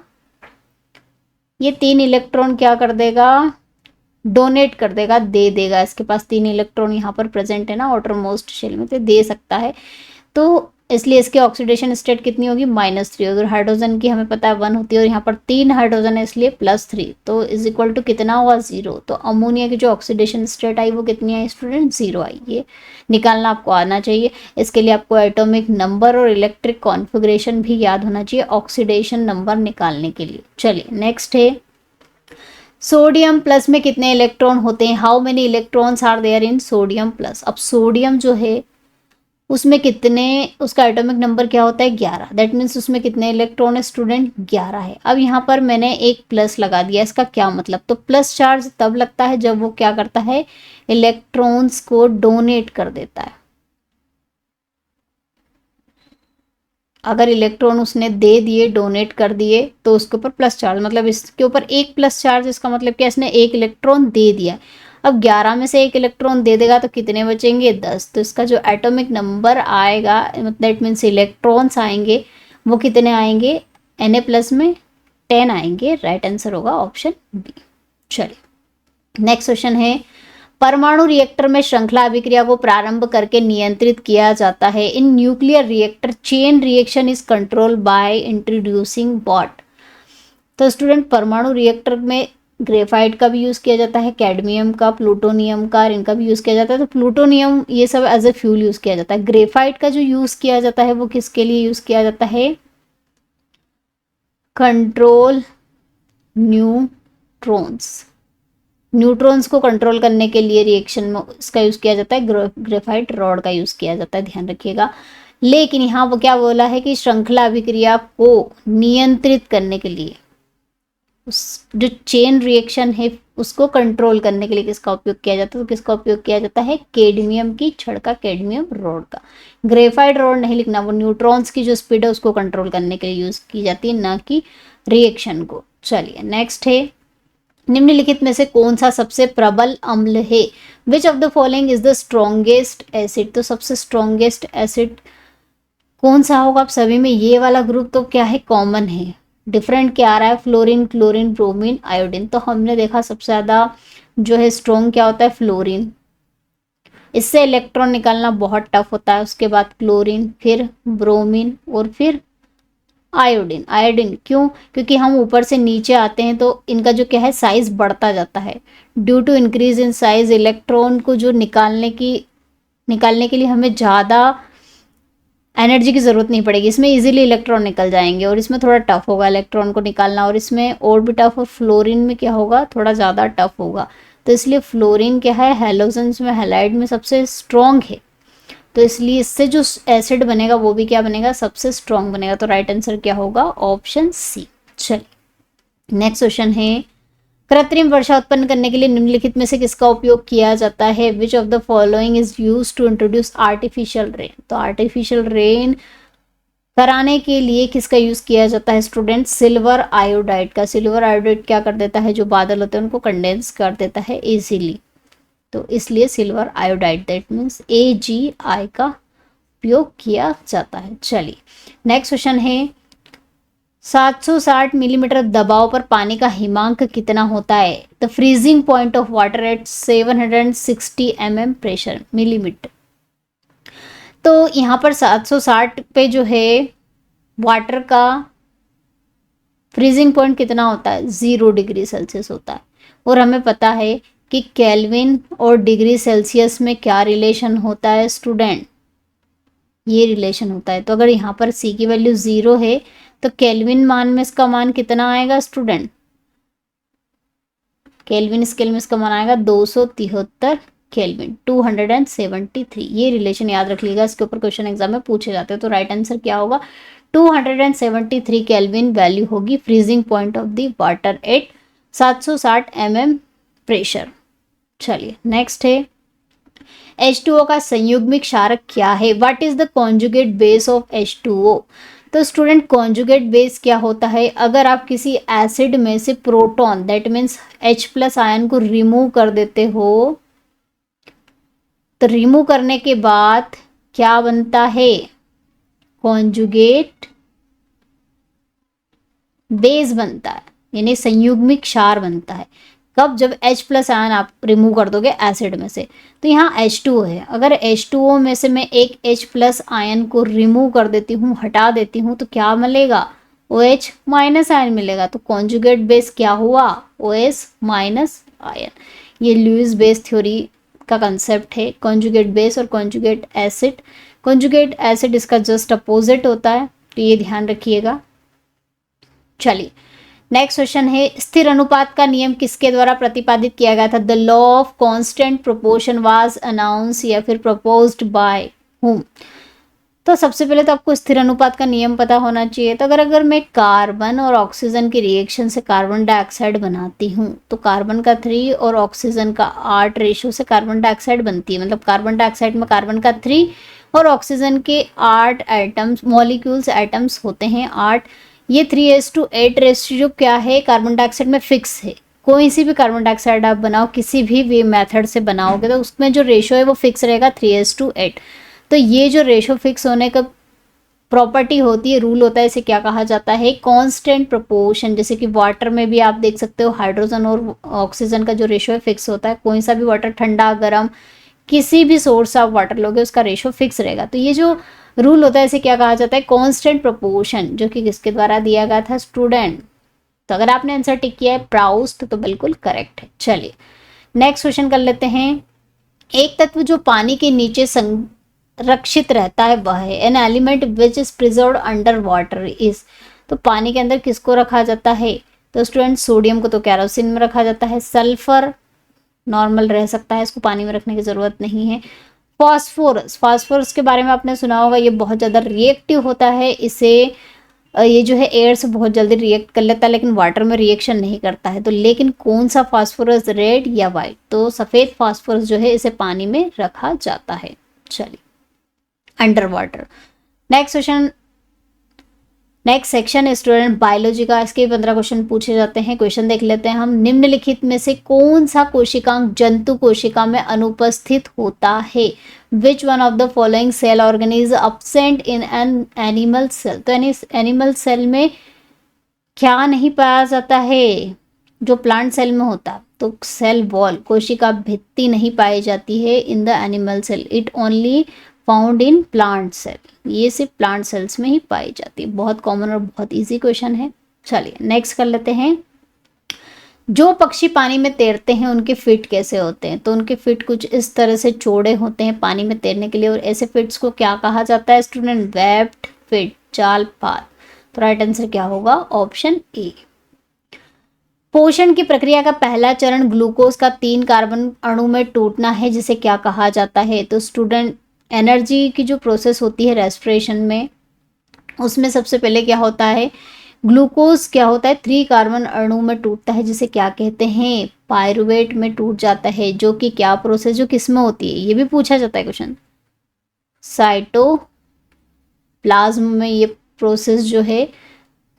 Speaker 1: ये 3 इलेक्ट्रॉन क्या कर देगा, डोनेट कर देगा, दे देगा। इसके पास 3 इलेक्ट्रॉन यहाँ पर प्रेजेंट है ना आउटर मोस्ट शेल में, तो दे सकता है। तो इसलिए इसकी ऑक्सीडेशन स्टेट कितनी होगी, -3। और हाइड्रोजन की हमें पता है 1 होती है, और यहाँ पर 3 हाइड्रोजन है इसलिए +3, तो इज इक्वल टू कितना हुआ, 0। तो अमोनिया की जो ऑक्सीडेशन स्टेट आई वो कितनी आई स्टूडेंट, 0 आई। ये निकालना आपको आना चाहिए। इसके लिए आपको एटॉमिक नंबर और इलेक्ट्रिक कॉन्फ़िगरेशन भी याद होना चाहिए ऑक्सीडेशन नंबर निकालने के लिए। चलिए नेक्स्ट है, सोडियम प्लस में कितने इलेक्ट्रॉन होते हैं, how many electrons are there in sodium plus. अब सोडियम जो है उसमें कितने, उसका एटॉमिक नंबर क्या होता है, 11। दैट मीन्स उसमें कितने इलेक्ट्रॉन है स्टूडेंट, 11 है। अब यहाँ पर मैंने एक प्लस लगा दिया, इसका क्या मतलब, तो प्लस चार्ज तब लगता है जब वो क्या करता है, इलेक्ट्रॉन्स को डोनेट कर देता है। अगर इलेक्ट्रॉन उसने दे दिए, डोनेट कर दिए, तो उसके ऊपर प्लस चार्ज, मतलब इसके ऊपर एक प्लस चार्ज, इसका मतलब क्या, इसने एक इलेक्ट्रॉन दे दिया। अब 11 में से एक इलेक्ट्रॉन दे देगा तो कितने बचेंगे, 10। तो इसका जो एटॉमिक नंबर आएगा, दैट मीन्स इलेक्ट्रॉन्स आएंगे वो कितने आएंगे, Na+ में 10 आएंगे। राइट आंसर होगा ऑप्शन बी। चलिए नेक्स्ट क्वेश्चन है, परमाणु रिएक्टर में श्रृंखला अभिक्रिया को प्रारंभ करके नियंत्रित किया जाता है। In nuclear reactor chain reaction is control by introducing what. तो स्टूडेंट परमाणु रिएक्टर में ग्रेफाइट का भी यूज़ किया जाता है, कैडमियम का, प्लूटोनियम का, इनका भी यूज़ किया जाता है। तो प्लूटोनियम ये सब एज ए फ्यूल यूज़ किया जाता है। ग्रेफाइट का जो यूज़ किया जाता है वो किसके लिए यूज़ किया जाता है, कंट्रोल न्यूट्रॉन्स, न्यूट्रॉन्स को कंट्रोल करने के लिए रिएक्शन में इसका यूज़ किया जाता है। ग्रेफाइट रॉड का यूज़ किया जाता है, ध्यान रखिएगा। लेकिन यहाँ वो क्या बोला है कि श्रृंखला अभिक्रिया को नियंत्रित करने के लिए, उस जो चेन रिएक्शन है उसको कंट्रोल करने के लिए किसका उपयोग किया जाता है, तो किसका उपयोग किया जाता है, कैडमियम की छड़ का, कैडमियम रॉड का। ग्रेफाइट रॉड नहीं लिखना, वो न्यूट्रॉन्स की जो स्पीड है उसको कंट्रोल करने के लिए यूज़ की जाती है, ना कि रिएक्शन को। चलिए नेक्स्ट है, निम्नलिखित में से कौन सा सबसे प्रबल अम्ल है, which of the following is the strongest acid. तो सबसे स्ट्रॉन्गेस्ट एसिड कौन सा होगा, आप सभी में ये वाला ग्रुप तो क्या है, कॉमन है। डिफरेंट क्या आ रहा है, फ्लोरीन, क्लोरीन, ब्रोमीन, आयोडीन। तो हमने देखा सबसे ज़्यादा जो है स्ट्रॉन्ग क्या होता है, फ्लोरीन। इससे इलेक्ट्रॉन निकालना बहुत टफ होता है। उसके बाद क्लोरीन, फिर ब्रोमीन और फिर आयोडीन। आयोडीन क्यों, क्योंकि हम ऊपर से नीचे आते हैं तो इनका जो क्या है साइज बढ़ता जाता है। Due to increase in size, electron को जो निकालने के लिए हमें ज़्यादा एनर्जी की ज़रूरत नहीं पड़ेगी। इसमें इजीली इलेक्ट्रॉन निकल जाएंगे, और इसमें थोड़ा टफ होगा इलेक्ट्रॉन को निकालना, और इसमें और भी टफ। और फ्लोरीन में क्या होगा, थोड़ा ज़्यादा टफ होगा। तो इसलिए फ्लोरीन क्या है, हैलोजेंस में हैलाइड में सबसे स्ट्रॉन्ग है, तो इसलिए इससे जो एसिड बनेगा वो भी क्या बनेगा, सबसे स्ट्रॉन्ग बनेगा। तो राइट आंसर क्या होगा, ऑप्शन सी। चलिए नेक्स्ट क्वेश्चन है, कृत्रिम वर्षा उत्पन्न करने के लिए निम्नलिखित में से किसका उपयोग किया जाता है? Which of the following is use to introduce artificial rain? तो आर्टिफिशियल रेन कराने के लिए किसका यूज किया जाता है स्टूडेंट? सिल्वर आयोडाइड का। सिल्वर आयोडाइड क्या कर देता है, जो बादल होते हैं उनको कंडेंस कर देता है इजीली, तो इसलिए silver iodide, that means AgI का उपयोग किया जाता है। चलिए नेक्स्ट क्वेश्चन है, 760 मिलीमीटर दबाव पर पानी का हिमांक कितना होता है? The freezing point of water at 760 mm pressure millimetre. तो यहाँ पर 760 पे जो है वाटर का फ्रीजिंग पॉइंट कितना होता है? 0 डिग्री सेल्सियस होता है। और हमें पता है कि केल्विन और डिग्री सेल्सियस में क्या रिलेशन होता है स्टूडेंट? ये रिलेशन होता है। तो अगर यहाँ पर C की वैल्यू 0 है तो केल्विन मान में इसका मान कितना आएगा स्टूडेंट? केल्विन स्केल में इसका मान आएगा 273 केल्विन, 273। ये रिलेशन याद रख लीजिएगा, इसके ऊपर क्वेश्चन एग्जाम में पूछे जाते हैं। तो राइट आंसर क्या होगा, 273 केल्विन वैल्यू होगी freezing point of the water at 760 mm pressure. चलिए नेक्स्ट है, H2O का संयुग्मिक क्षारक क्या है? What is the conjugate base of H2O? तो स्टूडेंट कॉन्जुगेट बेस क्या होता है? अगर आप किसी एसिड में से proton, that means H+ ion को रिमूव कर देते हो, तो रिमूव करने के बाद क्या बनता है? कॉन्जुगेट बेस बनता है, यानी संयुग्मिक क्षार बनता है। कब? जब H+ आयन आप रिमूव कर दोगे एसिड में से। तो यहाँ H2O है, अगर H2O में से मैं एक H+ आयन को रिमूव कर देती हूँ, हटा देती हूँ, तो क्या मिलेगा? OH- आयन मिलेगा। तो कॉन्जुगेट बेस क्या हुआ? OH- ion. ये लुईस बेस थ्योरी का कंसेप्ट है, कॉन्जुगेट बेस और कॉन्जुगेट एसिड। कॉन्जुगेट एसिड इसका जस्ट अपोजिट होता है, तो ये ध्यान रखिएगा। चलिए नेक्स्ट क्वेश्चन है, स्थिर अनुपात का नियम किसके द्वारा प्रतिपादित किया गया था? The law of constant proportion was announce या फिर प्रपोज्ड बाय हुम? तो सबसे पहले तो आपको स्थिर अनुपात का नियम पता होना चाहिए। तो अगर मैं कार्बन और ऑक्सीजन की रिएक्शन से कार्बन डाइऑक्साइड बनाती हूँ, तो कार्बन का 3 और ऑक्सीजन का 8 रेशो से कार्बन डाइऑक्साइड बनती है। मतलब कार्बन डाइऑक्साइड में कार्बन का 3 और ऑक्सीजन के 8 एटम्स, मॉलिक्यूल्स, एटम्स होते हैं 8। ये 3:8 रेशियो क्या है? कार्बन डाइऑक्साइड में फिक्स है। कोई सी भी कार्बन डाइऑक्साइड आप बनाओ, किसी भी वे मेथड से बनाओगे, तो उसमें जो रेशो है वो फिक्स रहेगा 3:8। तो ये जो रेशो फिक्स होने का प्रॉपर्टी होती है, रूल होता है, इसे क्या कहा जाता है? Constant proportion. जैसे कि वाटर में भी आप देख सकते हो, हाइड्रोजन और ऑक्सीजन का जो रेशो है फिक्स होता है। कोई सा भी वाटर, ठंडा गर्म, किसी भी सोर्स ऑफ वाटर लोगे उसका रेशो फिक्स रहेगा। तो ये जो रूल होता है इसे क्या कहा जाता है? कांस्टेंट प्रोपोर्शन, जो कि किसके द्वारा दिया गया था स्टूडेंट? तो अगर आपने आंसर टिक किया है प्राउस्ट, तो बिल्कुल करेक्ट है। चलिए नेक्स्ट क्वेश्चन कर लेते हैं, एक तत्व जो पानी के नीचे संरक्षित रहता है वह है? An element which is preserved under water is? तो पानी के अंदर किसको रखा जाता है? तो स्टूडेंट सोडियम को तो केरोसिन में रखा जाता है। सल्फर नॉर्मल रह सकता है, इसको पानी में रखने की जरूरत नहीं है। फास्फोरस, फास्फोरस के बारे में आपने सुना होगा, ये बहुत ज़्यादा रिएक्टिव होता है। इसे ये जो है एयर से बहुत जल्दी रिएक्ट कर लेता है, लेकिन वाटर में रिएक्शन नहीं करता है। तो लेकिन कौन सा फास्फोरस, रेड या वाइट? तो सफ़ेद फास्फोरस जो है इसे पानी में रखा जाता है। चलिए under water. Next question, next section student biology का, इसके 15 क्वेश्चन पूछे जाते हैं। क्वेश्चन देख लेते हैं हम। निम्नलिखित में से कौन सा कोशिकांग जंतु कोशिका में अनुपस्थित होता है? Which one of the following cell organelles absent in an animal cell? तो एनिमल सेल में क्या नहीं पाया जाता है जो प्लांट सेल में होता है? तो सेल वॉल, कोशिका भित्ति नहीं पाई जाती है in the animal cell. It only found in plant cell, ये सिर्फ प्लांट सेल्स में ही पाई जाती है। बहुत कॉमन और बहुत इजी क्वेश्चन है। चलिए नेक्स्ट कर लेते हैं, जो पक्षी पानी में तैरते हैं उनके फिट कैसे होते हैं? तो उनके फिट कुछ इस तरह से चौड़े होते हैं पानी में तैरने के लिए, और ऐसे फिट्स को क्या कहा जाता है स्टूडेंट? वेब्ड फिट, जाल पात। तो राइट आंसर क्या होगा? Option A. पोषण की प्रक्रिया का पहला चरण ग्लूकोज का 3 कार्बन अणु में टूटना है, जिसे क्या कहा जाता है? तो स्टूडेंट, एनर्जी की जो प्रोसेस होती है रेस्पिरेशन में, उसमें सबसे पहले क्या होता है, ग्लूकोज क्या होता है, 3 कार्बन अणु में टूटता है, जिसे क्या कहते हैं? पायरुवेट में टूट जाता है, जो कि क्या प्रोसेस, जो किस में होती है? ये भी पूछा जाता है क्वेश्चन। साइटोप्लाज्म में ये प्रोसेस जो है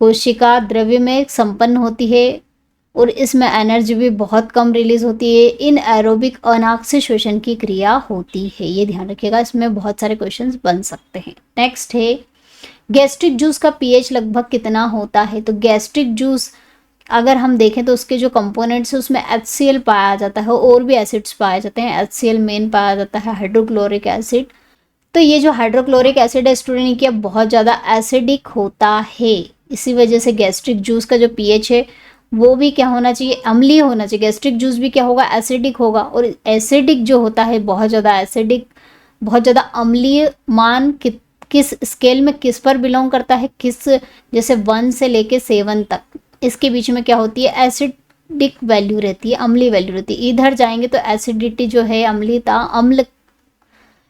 Speaker 1: कोशिका द्रव्य में संपन्न होती है, और इसमें एनर्जी भी बहुत कम रिलीज होती है। इन एरोबिक अनाक्सीय श्वसन की क्रिया होती है, ये ध्यान रखिएगा, इसमें बहुत सारे क्वेश्चंस बन सकते हैं। नेक्स्ट है, गैस्ट्रिक जूस का पीएच लगभग कितना होता है? तो गैस्ट्रिक जूस अगर हम देखें तो उसके जो कंपोनेंट्स है उसमें HCl पाया जाता है, और भी एसिड्स पाए जाते हैं। HCl मेन पाया जाता है, हाइड्रोक्लोरिक एसिड। तो ये जो हाइड्रोक्लोरिक एसिड है स्टूडेंट, क्या बहुत ज़्यादा एसिडिक होता है, इसी वजह से गैस्ट्रिक जूस का जो पीएच है वो भी क्या होना चाहिए, अम्लीय होना चाहिए। गैस्ट्रिक जूस भी क्या होगा, एसिडिक होगा, और एसिडिक जो होता है, बहुत ज़्यादा एसिडिक, बहुत ज़्यादा अम्लीय मान किस स्केल में किस पर बिलोंग करता है, किस, जैसे 1 से लेके 7 तक, इसके बीच में क्या होती है, एसिडिक वैल्यू रहती है, अम्लीय वैल्यू रहती है। इधर जाएंगे तो एसिडिटी जो है, अम्लीयता, अम्ल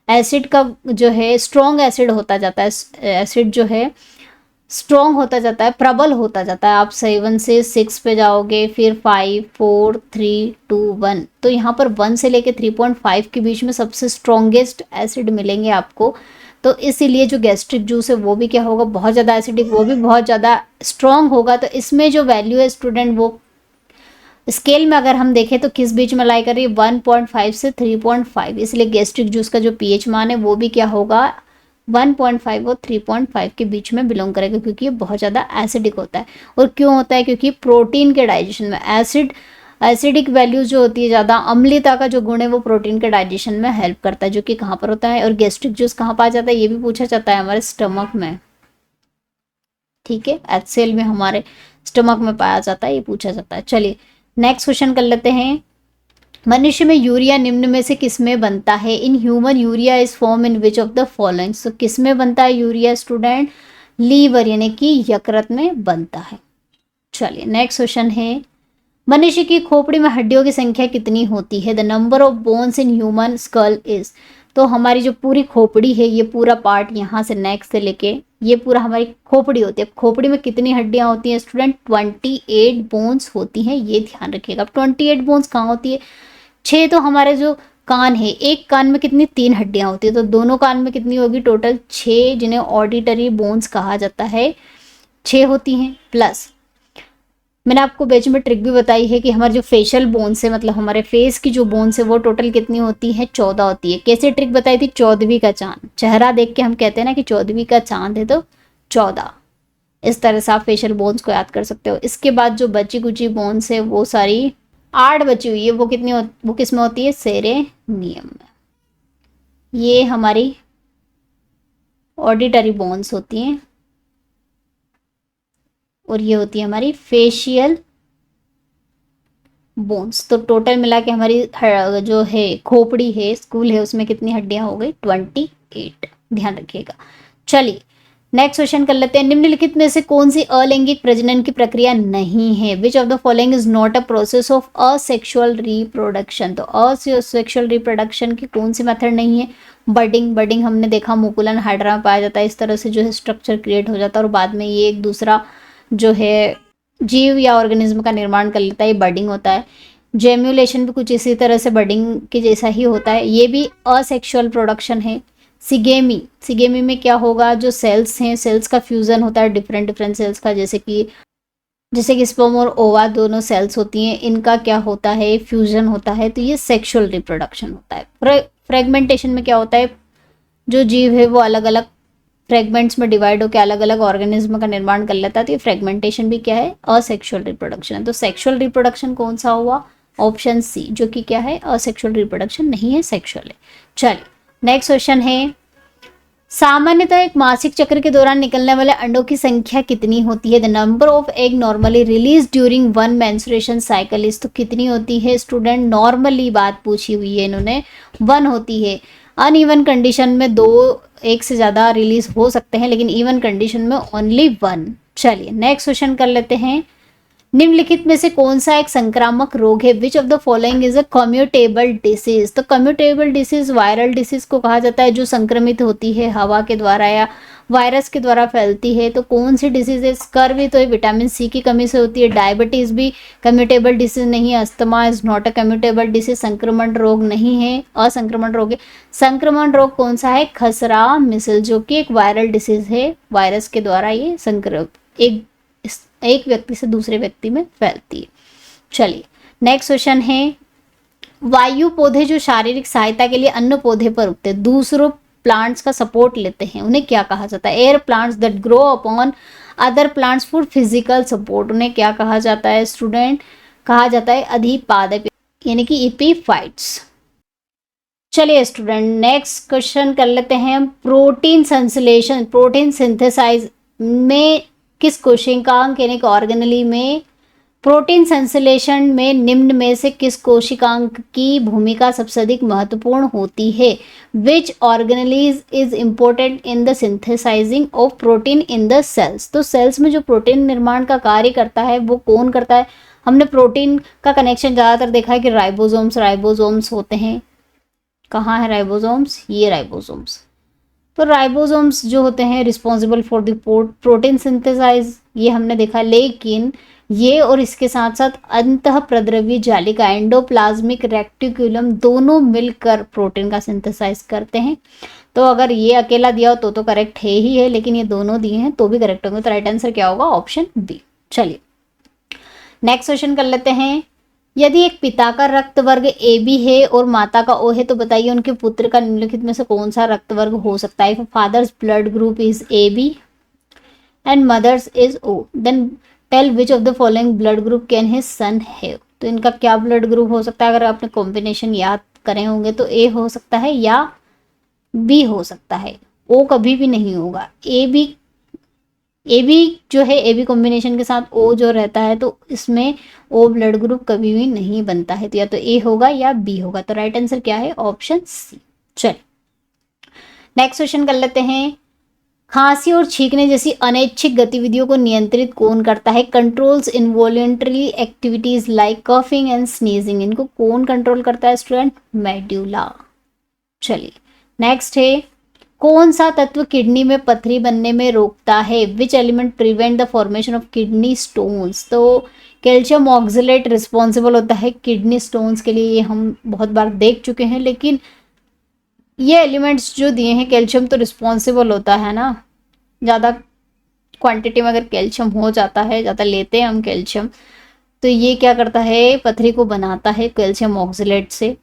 Speaker 1: एसिड का जो है स्ट्रॉन्ग एसिड होता जाता है, एसिड जो है स्ट्रॉन्ग होता जाता है, प्रबल होता जाता है। आप 7 से 6 पे जाओगे, फिर 5, 4, 3, 2, 1, तो यहाँ पर 1 से लेके 3.5 के बीच में सबसे स्ट्रॉन्गेस्ट एसिड मिलेंगे आपको। तो इसीलिए जो गैस्ट्रिक जूस है वो भी क्या होगा, बहुत ज़्यादा एसिडिक, वो भी बहुत ज़्यादा स्ट्रॉन्ग होगा। तो इसमें जो वैल्यू है स्टूडेंट, वो स्केल में अगर हम देखें तो किस बीच में लाई कर रही है, 1.5 से 3.5, इसलिए गैस्ट्रिक जूस का जो पीएच मान है वो भी क्या होगा, 1.5 और 3.5 के बीच में बिलोंग करेगा, क्योंकि ये बहुत ज़्यादा एसिडिक होता है। और क्यों होता है, क्योंकि प्रोटीन के डाइजेशन में एसिडिक वैल्यूज जो होती है, ज़्यादा अम्लीयता का जो गुण है वो प्रोटीन के डाइजेशन में हेल्प करता है, जो कि कहाँ पर होता है। और गैस्ट्रिक जूस कहाँ पाया जाता है, ये भी पूछा जाता है, हमारे स्टमक में, ठीक है, HCl में हमारे स्टमक में पाया जाता है, ये पूछा जाता है। चलिए नेक्स्ट क्वेश्चन कर लेते हैं। मनुष्य में यूरिया निम्न में से किस में बनता है? In human urea is form in which of the following. तो किस में बनता है यूरिया स्टूडेंट? लीवर यानी कि यकृत में बनता है। चलिए नेक्स्ट क्वेश्चन है, मनुष्य की खोपड़ी में हड्डियों की संख्या कितनी होती है? The number of bones in human skull is. तो हमारी जो पूरी खोपड़ी है, ये पूरा पार्ट यहाँ से नेक्स्ट से लेके ये पूरा हमारी खोपड़ी होती है। खोपड़ी में कितनी हड्डियाँ होती हैं स्टूडेंट? 28 बोन्स होती हैं, ये ध्यान रखिएगा। अब 28 बोन्स कहाँ होती है? 6 तो हमारे जो कान है, एक कान में कितनी, 3 हड्डियाँ होती है, तो दोनों कान में कितनी होगी टोटल? 6, जिन्हें ऑडिटरी बोन्स कहा जाता है, 6 होती हैं। प्लस मैंने आपको बीच में ट्रिक भी बताई है कि हमारे जो फेशियल बोन्स है, मतलब हमारे फेस की जो बोन्स है, वो टोटल कितनी होती है? 14 होती है। कैसे ट्रिक बताई थी? 14वीं का चांद, चेहरा देख के हम कहते हैं ना कि 14वीं का चांद है, तो 14, इस तरह से आप फेशियल बोन्स को याद कर सकते हो। इसके बाद जो बची कुची बोन्स है वो सारी 8 बची हुई है, वो कितनी वो किस में होती है? सेरेनियम में। ये हमारी ऑडिटरी बोन्स होती हैं, और ये होती है हमारी फेशियल बोन्स। तो टोटल मिला के हमारी जो है खोपड़ी है, स्कूल है, उसमें कितनी हड्डियां हो गई? 28, ध्यान रखिएगा। चलिए नेक्स्ट क्वेश्चन कर लेते हैं। निम्नलिखित में से कौन सी अलैंगिक प्रजनन की प्रक्रिया नहीं है? Which of the following is not a process of asexual reproduction. तो असेक्सुअल रिप्रोडक्शन की कौन सी मेथड नहीं है? बडिंग हमने देखा मुकुलन हाइड्रा में पाया जाता है, इस तरह से जो है स्ट्रक्चर क्रिएट हो जाता है, और बाद में ये एक दूसरा जो है जीव या ऑर्गेनिज्म का निर्माण कर लेता है, ये बडिंग होता है। जेम्युलेशन भी कुछ इसी तरह से बडिंग के जैसा ही होता है, ये भी असेक्सुअल प्रोडक्शन है। सिगेमी में क्या होगा? जो सेल्स हैं, सेल्स का फ्यूजन होता है डिफरेंट सेल्स का, जैसे कि स्पर्म और ओवा दोनों सेल्स होती हैं, इनका क्या होता है? फ्यूजन होता है, तो ये सेक्सुअल रिप्रोडक्शन होता है। फ्रेगमेंटेशन में क्या होता है? जो जीव है वो अलग अलग फ्रेगमेंट्स में डिवाइड होकर अलग अलग ऑर्गेनिज्म का निर्माण कर लेता है, तो ये फ्रेगमेंटेशन भी क्या है? असेक्सुअल रिप्रोडक्शन है। तो सेक्सुअल रिप्रोडक्शन कौन सा हुआ? ऑप्शन सी, जो कि क्या है? असेक्सुअल रिप्रोडक्शन नहीं है, सेक्सुअल है। चलिए नेक्स्ट क्वेश्चन है, सामान्यतः एक मासिक चक्र के दौरान निकलने वाले अंडों की संख्या कितनी होती है? The number of egg normally release during 1 menstruation cycle is. तो कितनी होती है स्टूडेंट? नॉर्मली बात पूछी हुई है इन्होंने, 1 होती है। अनइवन कंडीशन में 2, 1 से ज़्यादा रिलीज हो सकते हैं, लेकिन इवन कंडीशन में ओनली 1। चलिए नेक्स्ट क्वेश्चन कर लेते हैं। निम्नलिखित में से कौन सा एक संक्रामक रोग है? Which of the following is a commutable disease? तो कम्यूटेबल डिसीज वायरल डिसीज को कहा जाता है जो संक्रमित होती है हवा के द्वारा या वायरस के द्वारा फैलती है। तो कौन सी डिसीज है? स्कर्वी तो विटामिन सी की कमी से होती है। डायबिटीज भी कम्यूटेबल डिसीज नहीं है। Asthma is not a commutable disease, संक्रमण रोग नहीं है, असंक्रमण रोग है। संक्रमण रोग कौन सा है? खसरा मिसल, जो कि एक वायरल डिसीज है, वायरस के द्वारा ये एक व्यक्ति से दूसरे व्यक्ति में फैलती है। चलिए नेक्स्ट क्वेश्चन है, वायु पौधे जो शारीरिक सहायता के लिए अन्य पौधे पर उगते हैं, दूसरों प्लांट्स का सपोर्ट लेते हैं, उन्हें क्या कहा जाता है? Air plants that grow upon other plants for physical support, उन्हें क्या कहा जाता है स्टूडेंट? कहा जाता है अधिपादप, यानी कि एपीफाइट्स। चलिए स्टूडेंट नेक्स्ट क्वेश्चन कर लेते हैं, प्रोटीन संश्लेषण, प्रोटीन सिंथेसाइज में किस कोशिकांग यानी कि ऑर्गेनेली में प्रोटीन संश्लेषण में निम्न में से किस कोशिकांग की भूमिका सबसे अधिक महत्वपूर्ण होती है? Which organelles is important in the synthesizing of protein in the cells? तो सेल्स में जो प्रोटीन निर्माण का कार्य करता है वो कौन करता है? हमने प्रोटीन का कनेक्शन ज़्यादातर देखा है कि राइबोसोम्स होते हैं। कहाँ है राइबोसोम्स? ये राइबोसोम्स। तो राइबोसोम्स जो होते हैं responsible for the protein synthesize, ये हमने देखा। लेकिन ये और इसके साथ साथ अंतःप्रद्रव्य जालिका एंडोप्लाज्मिक रेक्टिकुलम दोनों मिलकर प्रोटीन का सिंथेसाइज करते हैं। तो अगर ये अकेला दिया हो तो करेक्ट है ही है, लेकिन ये दोनों दिए हैं तो भी करेक्ट होंगे। तो राइट आंसर क्या होगा? Option B. चलिए नेक्स्ट क्वेश्चन कर लेते हैं, यदि एक पिता का रक्त वर्ग ए बी है और माता का ओ है तो बताइए उनके पुत्र का निम्नलिखित में से कौन सा रक्त वर्ग हो सकता है? Father's blood group is A B and mother's is O, then tell which of the following blood group can his son have? तो इनका क्या ब्लड ग्रुप हो सकता है? अगर आपने कॉम्बिनेशन याद करे होंगे तो ए हो सकता है या बी हो सकता है, ओ कभी भी नहीं होगा। ए बी जो है, ए बी कॉम्बिनेशन के साथ ओ जो रहता है तो इसमें ओ ब्लड ग्रुप कभी भी नहीं बनता है। तो या तो ए होगा या बी होगा। तो राइट आंसर क्या है? Option C. चलिए नेक्स्ट क्वेश्चन कर लेते हैं, खांसी और छींकने जैसी अनैच्छिक गतिविधियों को नियंत्रित कौन करता है? Controls involuntary activities like coughing and sneezing, इनको कौन कंट्रोल करता है स्टूडेंट? मेड्यूला। चलिए नेक्स्ट है, कौन सा तत्व किडनी में पथरी बनने में रोकता है? Which element prevent the formation of kidney stones? तो कैल्शियम ऑक्सलेट रिस्पॉन्सिबल होता है किडनी स्टोन्स के लिए, ये हम बहुत बार देख चुके हैं। लेकिन ये एलिमेंट्स जो दिए हैं, कैल्शियम तो रिस्पॉन्सिबल होता है ना, ज़्यादा क्वांटिटी में अगर कैल्शियम हो जाता है, ज़्यादा लेते हैं हम कैल्शियम, तो ये क्या करता है? पथरी को बनाता है कैल्शियम ऑक्सलेट से।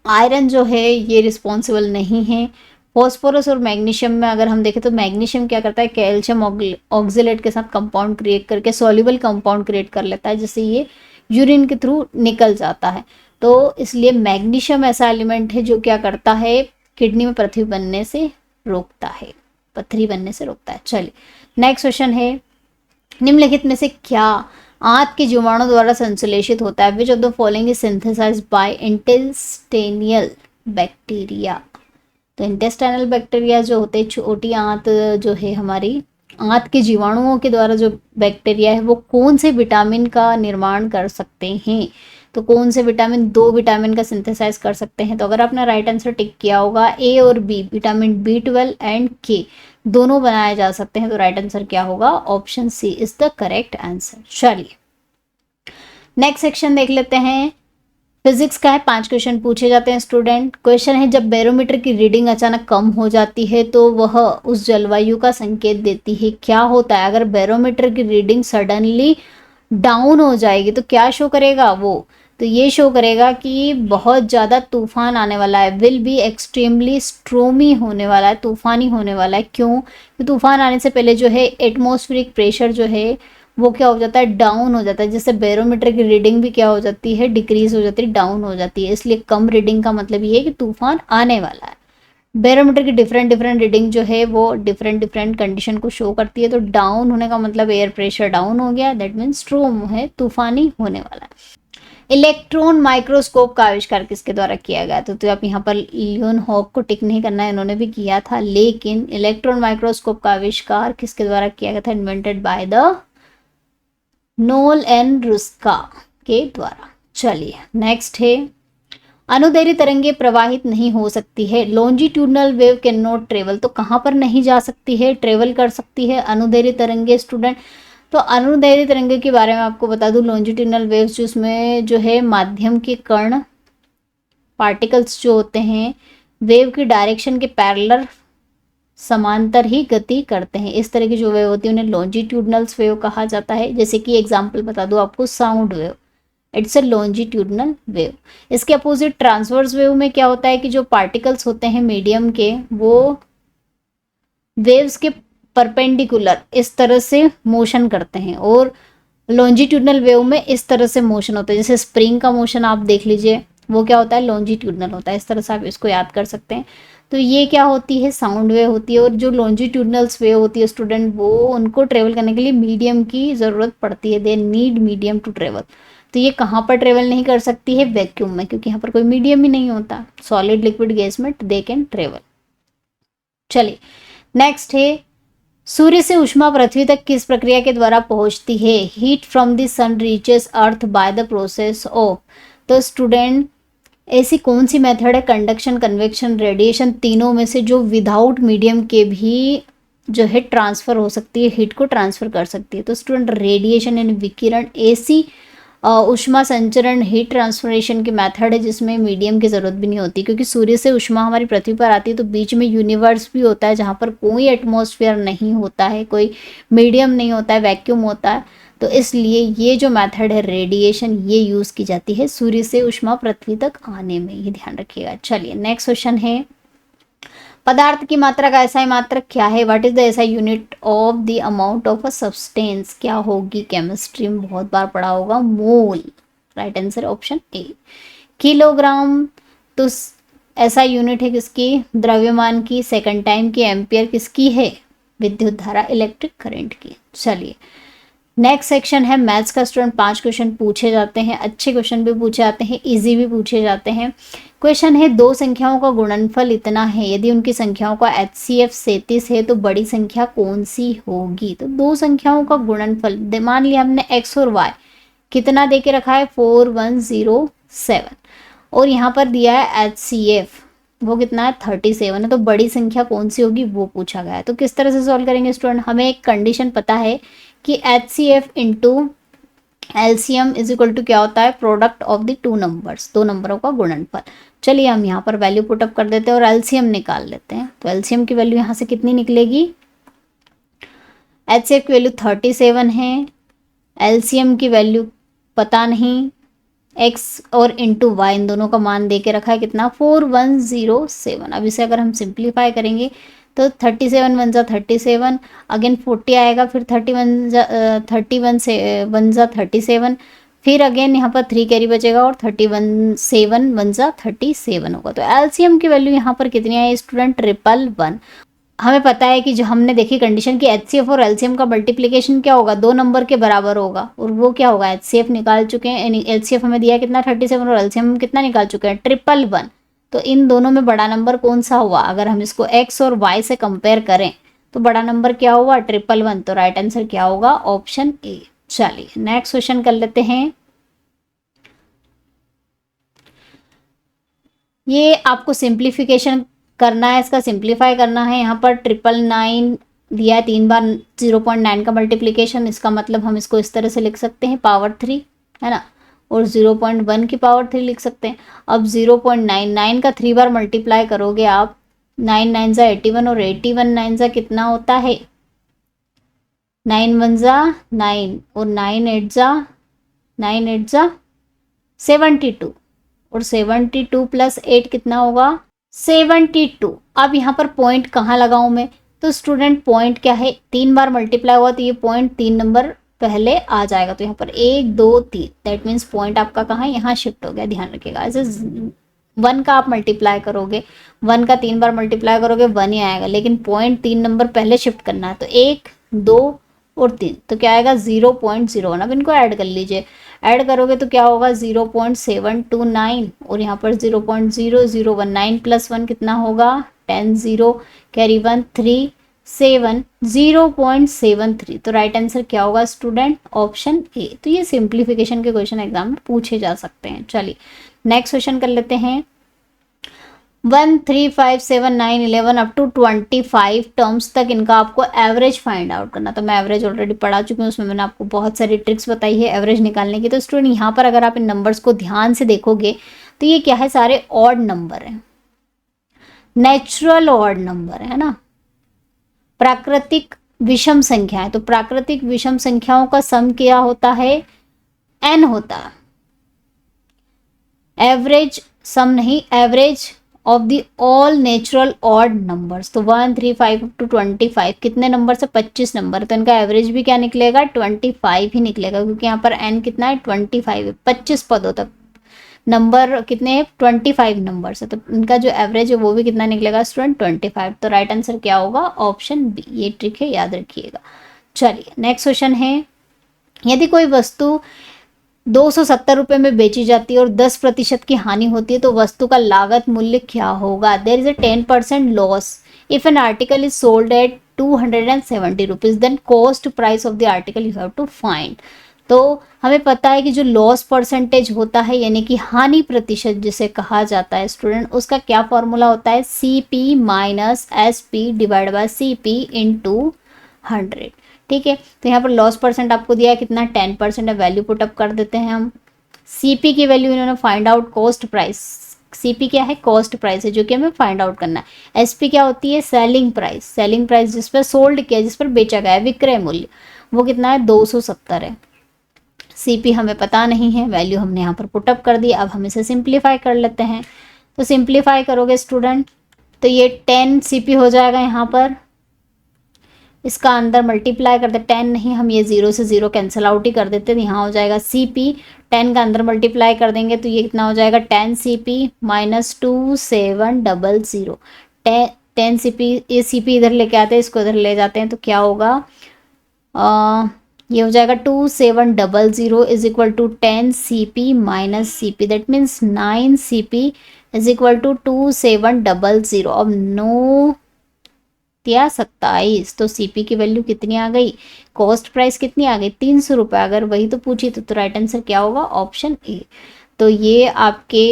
Speaker 1: आयरन जो है ये रिस्पॉन्सिबल नहीं है। फॉस्फोरस और मैग्नीशियम में अगर हम देखें तो मैग्नीशियम क्या करता है? कैल्शियम ऑक्सलेट के साथ कंपाउंड क्रिएट करके सॉल्युबल कंपाउंड क्रिएट कर लेता है, जिससे ये यूरिन के थ्रू निकल जाता है। तो इसलिए मैग्नीशियम ऐसा एलिमेंट है जो क्या करता है? किडनी में पथरी बनने से रोकता है, पथरी बनने से रोकता है। चलिए नेक्स्ट क्वेश्चन है, निम्नलिखित में से क्या आंत के जीवाणु द्वारा संश्लेषित होता है? Which of the following is synthesized by intestinal bacteria? तो इंटेस्टाइनल बैक्टीरिया जो होते हैं, छोटी आंत जो है हमारी, आंत के जीवाणुओं के द्वारा जो बैक्टीरिया है वो कौन से विटामिन का निर्माण कर सकते हैं? तो कौन से विटामिन? 2 विटामिन का सिंथेसाइज कर सकते हैं। तो अगर आपने राइट आंसर टिक किया होगा, ए और बी, विटामिन B12 एंड के दोनों बनाए जा सकते हैं। तो राइट आंसर क्या होगा? Option C is the correct answer. चलिए नेक्स्ट सेक्शन देख लेते हैं, फिजिक्स का है। 5 क्वेश्चन पूछे जाते हैं स्टूडेंट। क्वेश्चन है, जब बैरोमीटर की रीडिंग अचानक कम हो जाती है तो वह उस जलवायु का संकेत देती है। क्या होता है अगर बैरोमीटर की रीडिंग सडनली डाउन हो जाएगी तो क्या शो करेगा वो? तो ये शो करेगा कि बहुत ज़्यादा तूफान आने वाला है, विल बी एक्सट्रीमली स्ट्रोमी होने वाला है, तूफानी होने वाला है। क्यों? तो तूफान आने से पहले जो है एटमॉस्फेरिक प्रेशर जो है वो क्या हो जाता है? डाउन हो जाता है, जिससे बैरोमीटर की रीडिंग भी क्या हो जाती है? डिक्रीज हो जाती है, डाउन हो जाती है। इसलिए कम रीडिंग का मतलब ये है कि तूफान आने वाला है। बैरोमीटर की डिफरेंट रीडिंग जो है वो डिफरेंट कंडीशन को शो करती है। तो डाउन होने का मतलब एयर प्रेशर डाउन हो गया, दैट मीन्स स्ट्रोम है, तूफानी होने वाला है। इलेक्ट्रॉन माइक्रोस्कोप का आविष्कार किसके द्वारा किया गया? तो आप यहाँ पर लियोनहॉक को टिक नहीं करना है, इन्होंने भी किया था। लेकिन इलेक्ट्रॉन माइक्रोस्कोप का आविष्कार किसके द्वारा किया गया था? Invented by the Knoll and Ruska के द्वारा। चलिए नेक्स्ट है, अनुदैर्ध्य तरंगे प्रवाहित नहीं हो सकती है। Longitudinal wave can not travel, तो कहाँ पर नहीं जा सकती है, ट्रेवल कर सकती है अनुदैर्ध्य तरंगे स्टूडेंट। तो अनुदैर्ध्य तरंगे के बारे में आपको बता दूं, लॉन्जिट्यूडनल वेव्स जिसमें जो है माध्यम के कण पार्टिकल्स जो होते हैं वेव की डायरेक्शन के पैरेलल समांतर ही गति करते हैं। इस तरह की जो वेव होती है उन्हें लॉन्जिट्यूडनल्स वेव कहा जाता है। जैसे कि एग्जांपल बता दूं आपको, sound wave, it's a longitudinal wave. इसके अपोजिट ट्रांसवर्स वेव में क्या होता है कि जो पार्टिकल्स होते हैं मीडियम के, वो वेव्स के परपेंडिकुलर इस तरह से मोशन करते हैं, और लॉन्जिट्यूडनल वेव में इस तरह से मोशन होता है। जैसे स्प्रिंग का मोशन आप देख लीजिए, वो क्या होता है, लॉन्जिट्यूडनल होता है। इस तरह से आप इसको याद कर सकते हैं। तो ये क्या होती है, साउंड वेव होती है। और जो लॉन्जिट्यूडनल्स वेव होती है स्टूडेंट, वो उनको ट्रेवल करने के लिए मीडियम की ज़रूरत पड़ती है, they need medium to travel. तो ये कहाँ पर ट्रेवल नहीं कर सकती है, वैक्यूम में, क्योंकि यहाँ पर कोई मीडियम ही नहीं होता। सॉलिड लिक्विड गैस में दे कैन ट्रेवल। चलिए नेक्स्ट है, सूर्य से ऊष्मा पृथ्वी तक किस प्रक्रिया के द्वारा पहुंचती है। Heat from the sun reaches earth by the process of. तो स्टूडेंट ऐसी कौन सी मेथड है, कंडक्शन, कन्वेक्शन, रेडिएशन, तीनों में से जो विदाउट मीडियम के भी जो है ट्रांसफर हो सकती है, हीट को ट्रांसफर कर सकती है। तो स्टूडेंट रेडिएशन यानी विकिरण ऐसी ऊष्मा संचरण हीट ट्रांसफरेशन की मेथड है जिसमें मीडियम की ज़रूरत भी नहीं होती, क्योंकि सूर्य से ऊष्मा हमारी पृथ्वी पर आती है तो बीच में यूनिवर्स भी होता है जहाँ पर कोई एटमॉस्फेयर नहीं होता है, कोई मीडियम नहीं होता है, वैक्यूम होता है। तो इसलिए ये जो मेथड है रेडिएशन, ये यूज़ की जाती है सूर्य से ऊष्मा पृथ्वी तक आने में, ये ध्यान रखिएगा। चलिए नेक्स्ट क्वेश्चन है, पदार्थ की मात्रा का एसआई मात्रक क्या है। What is the SI unit of the amount of a substance. क्या होगी, केमिस्ट्री में बहुत बार पढ़ा होगा, mole. Right answer option A, kilogram. तो एसआई यूनिट है किसकी, द्रव्यमान की। सेकंड टाइम की एम्पियर किसकी है, विद्युत धारा, इलेक्ट्रिक करंट की। चलिए नेक्स्ट सेक्शन है मैथ्स का स्टूडेंट। 5 क्वेश्चन पूछे जाते हैं, अच्छे क्वेश्चन भी पूछे जाते हैं, इजी भी पूछे जाते हैं। क्वेश्चन है, दो संख्याओं का गुणनफल इतना है, यदि उनकी संख्याओं का HCF 37 है तो बड़ी संख्या कौन सी होगी। तो दो संख्याओं का गुणनफल, मान लिया हमने x और y कितना दे के रखा है, 4107, और यहाँ पर दिया है HCF वो कितना है, 37 है। तो बड़ी संख्या कौन सी होगी वो पूछा गया है। तो किस तरह से सॉल्व करेंगे स्टूडेंट, हमें एक कंडीशन पता है कि HCF into LCM is equal to क्या होता है, product of the two numbers, दो नंबरों का गुणनफल। चलिए हम यहाँ पर वैल्यू पुटअप कर देते हैं और LCM निकाल लेते हैं। तो LCM की वैल्यू यहाँ से कितनी निकलेगी, HCF की वैल्यू 37 है, LCM की वैल्यू पता नहीं, x और इंटू वाई इन दोनों का मान दे के रखा है कितना, 4107। अब इसे अगर हम सिंप्लीफाई करेंगे तो 37 वन जा 37, अगेन 40 आएगा, फिर 31 से 1 जा 37, फिर अगेन यहाँ पर 3 कैरी बचेगा और 7 वन जा 37 होगा। तो एलसीएम की वैल्यू यहाँ पर कितनी आई स्टूडेंट, 111। हमें पता है कि जो हमने देखी कंडीशन की HCF और LCM का मल्टीप्लिकेशन क्या होगा, दो नंबर के बराबर होगा, और वो क्या होगा, HCF निकाल चुके हैं, यानी LCF हमें दिया कितना 37 और LCM कितना निकाल चुके हैं 111। तो इन दोनों में बड़ा नंबर कौन सा हुआ, अगर हम इसको x और y से कंपेयर करें तो बड़ा नंबर क्या हुआ, 111। तो राइट आंसर क्या होगा, ऑप्शन ए। चलिए नेक्स्ट क्वेश्चन कर लेते हैं। ये आपको सिंप्लीफिकेशन करना है, इसका सिंप्लीफाई करना है। यहाँ पर 999 दिया है, 3 बार 0.9 का मल्टीप्लिकेशन, इसका मतलब हम इसको इस तरह से लिख सकते हैं पावर 3, है ना, और 0.1 की पावर 3 लिख सकते हैं। अब 0.99 का 3 बार मल्टीप्लाई करोगे आप, 9 9 जा 81 और 81 9 जा कितना होता है, 9 1 जा 9 और 9 8 जा 72, और 72 प्लस 8 कितना होगा, 72। अब यहाँ पर पॉइंट कहाँ लगाऊं मैं, तो स्टूडेंट पॉइंट क्या है, 3 बार मल्टीप्लाई हुआ तो ये पॉइंट 3 नंबर पहले आ जाएगा। तो यहाँ पर 1 2 3, दैट मीन्स पॉइंट आपका कहाँ है, यहाँ शिफ्ट हो गया, ध्यान रखिएगा। ऐसे 1 का आप मल्टीप्लाई करोगे, 1 का 3 बार मल्टीप्लाई करोगे 1 ही आएगा, लेकिन पॉइंट 3 नंबर पहले शिफ्ट करना है। तो 1 2 और 3, तो क्या आएगा 0.01। अब इनको ऐड कर लीजिए, ऐड करोगे तो क्या होगा 0.729, और यहाँ पर 0.0019 प्लस 1 कितना होगा 10, 0 कैरी 1 3 0.73। तो राइट आंसर क्या होगा स्टूडेंट? Option A. तो ये सिंप्लीफिकेशन के क्वेश्चन एग्जाम में पूछे जा सकते हैं। चलिए नेक्स्ट क्वेश्चन कर लेते हैं। 1 3 5 7 9 11 अप टू 25 टर्म्स तक इनका आपको एवरेज फाइंड आउट करना। तो मैं एवरेज ऑलरेडी पढ़ा चुकी हूँ, उसमें मैंने आपको बहुत सारी ट्रिक्स बताई है एवरेज निकालने की। तो स्टूडेंट यहाँ पर अगर आप इन नंबर्स को ध्यान से देखोगे तो ये क्या है, सारे ऑड नंबर हैं, नेचुरल ऑड नंबर है ना, प्राकृतिक विषम संख्या है। तो प्राकृतिक विषम संख्याओं का सम क्या होता है? n होता है। एवरेज सम नहीं, average of the all natural odd numbers. तो 1 3 5 टू 25 कितने नंबर से? 25 नंबर। तो इनका एवरेज भी क्या निकलेगा? 25 ही निकलेगा, क्योंकि यहाँ पर n कितना है? 25 है। 25 पदों तक नंबर कितने हैं? 25 नंबर से। तो इनका जो एवरेज है वो भी कितना निकलेगा स्टूडेंट? 25। तो राइट आंसर क्या होगा? Option B. ये ट्रिक है, याद रखिएगा। चलिए नेक्स्ट क्वेश्चन है। यदि कोई वस्तु 270 रुपये में बेची जाती है और 10% की हानि होती है तो वस्तु का लागत मूल्य क्या होगा? There is a 10% loss if an article is sold at 270 rupees, then cost price of the article you have to find. तो हमें पता है कि जो लॉस परसेंटेज होता है, यानी कि हानि प्रतिशत जिसे कहा जाता है स्टूडेंट, उसका क्या फॉर्मूला होता है? CP minus SP divide by CP into 100। ठीक है, तो यहाँ पर लॉस परसेंट आपको दिया है कितना? 10% है। वैल्यू पुट अप कर देते हैं हम। CP की वैल्यू इन्होंने find out cost price. CP क्या है? कॉस्ट प्राइस है, जो कि हमें फाइंड आउट करना है। SP क्या होती है? Selling price. सेलिंग प्राइस जिस पर सोल्ड किया, जिस पर बेचा गया है, विक्रय मूल्य, वो कितना है? 270 है। CP हमें पता नहीं है, वैल्यू हमने यहाँ पर पुटअप कर दी। अब हम इसे सिंप्लीफाई कर लेते हैं। तो सिंप्लीफाई करोगे स्टूडेंट तो ये 10 CP हो जाएगा यहाँ पर। इसका अंदर मल्टीप्लाई कर दे, 10 नहीं, हम ये 0 से 0 कैंसिल आउट ही कर देते हैं। यहाँ हो जाएगा CP, 10 का अंदर मल्टीप्लाई कर देंगे तो ये कितना हो जाएगा? 10 CP माइनस 2700। 10 CP, ये CP इधर लेके आते हैं, इसको इधर ले जाते हैं तो क्या होगा? ये हो जाएगा 2700 is equal to 10 CP minus CP, that means 9 CP is equal to 2700। अब 9 या 27, तो CP की वैल्यू कितनी आ गई? कॉस्ट प्राइस कितनी आ गई? 300 रुपये। अगर वही तो पूछी तो राइट आंसर क्या होगा? Option A. तो ये आपके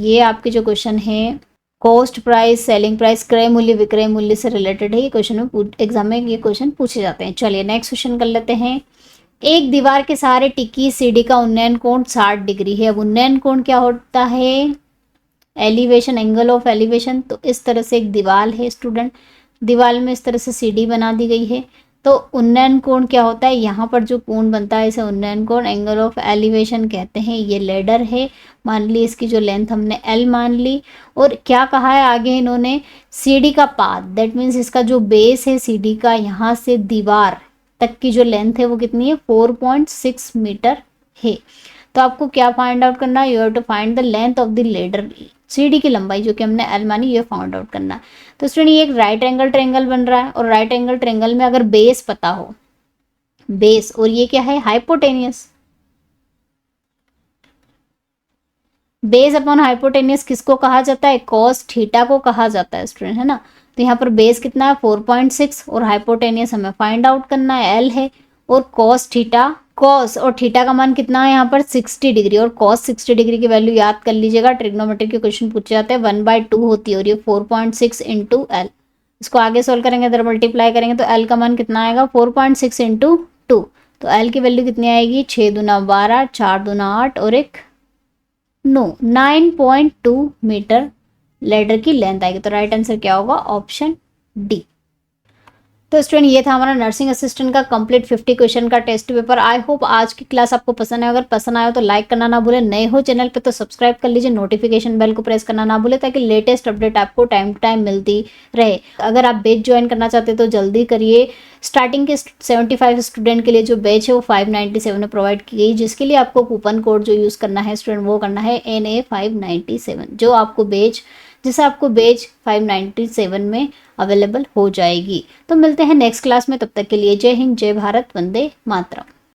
Speaker 1: ये आपके जो क्वेश्चन है कॉस्ट प्राइस, सेलिंग प्राइस, क्रय मूल्य, विक्रय मूल्य से रिलेटेड है। ये क्वेश्चन में एग्जाम में ये क्वेश्चन पूछे जाते हैं। चलिए नेक्स्ट क्वेश्चन कर लेते हैं। एक दीवार के सहारे टिकी सीढ़ी का उन्नयन कोण 60 डिग्री है। अब उन्नयन कोण क्या होता है? Elevation, angle of elevation. तो इस तरह से एक दीवार है स्टूडेंट, दीवार में इस तरह से सीढ़ी बना दी गई है। तो उन्नयन कोण क्या होता है? यहाँ पर जो कोण बनता है इसे उन्नयन कोण, एंगल ऑफ एलिवेशन कहते हैं। ये लेडर है, मान ली इसकी जो लेंथ हमने L मान ली। और क्या कहा है आगे इन्होंने? सीढ़ी का पाथ, दैट मीन्स इसका जो बेस है सीढ़ी का, यहाँ से दीवार तक की जो लेंथ है वो कितनी है? 4.6 मीटर है। तो आपको क्या फाइंड आउट करना है? You have to find the length of the ladder, सीढ़ी की लंबाई जो कि हमने L मानी, ये फाइंड आउट करना है। तो स्टूडेंट ये एक राइट एंगल ट्रायंगल बन रहा है, और राइट एंगल ट्रायंगल में अगर बेस पता हो, बेस, और ये क्या है? हाइपोटेनियस। बेस अपॉन हाइपोटेनियस किसको कहा जाता है? कॉस थीटा को कहा जाता है स्टूडेंट, है ना। तो यहाँ पर बेस कितना है? 4.6, और हाइपोटेनियस हमें फाइंड आउट करना है, L है। और कॉस थीटा, कॉस और थीटा का मान कितना है यहाँ पर? 60 डिग्री। और कॉस 60 डिग्री की वैल्यू याद कर लीजिएगा, ट्रिग्नोमेट्री के क्वेश्चन पूछे जाते हैं, 1/2 होती है, और ये 4.6 इंटू L। इसको आगे सोल्व करेंगे, इधर मल्टीप्लाई करेंगे तो L का मान कितना आएगा? 4.6 इंटू 2। तो L की वैल्यू कितनी आएगी? 6 दूना 12, 4 दूना 8 और 1 9, 9.2 मीटर लेडर की लेंथ आएगी। तो राइट आंसर क्या होगा? Option D. तो स्टूडेंट ये था हमारा नर्सिंग असिस्टेंट का कंप्लीट 50 क्वेश्चन का टेस्ट पेपर। आई होप आज की क्लास आपको पसंद है। अगर पसंद आया तो लाइक करना ना भूले, नए हो चैनल पे तो सब्सक्राइब कर लीजिए, नोटिफिकेशन बेल को प्रेस करना ना भूले, ताकि लेटेस्ट अपडेट आपको टाइम टू टाइम मिलती रहे। अगर आप बैच ज्वाइन करना चाहते तो जल्दी करिए। स्टार्टिंग के 75 स्टूडेंट के लिए जो बैच है वो 597 में प्रोवाइड की गई, जिसके लिए आपको कूपन कोड जो यूज़ करना है स्टूडेंट वो करना है NA597, जो आपको बैच जिसे आपको बैच 597 में अवेलेबल हो जाएगी। तो मिलते हैं नेक्स्ट क्लास में, तब तक के लिए जय हिंद, जय भारत, वंदे मातरम।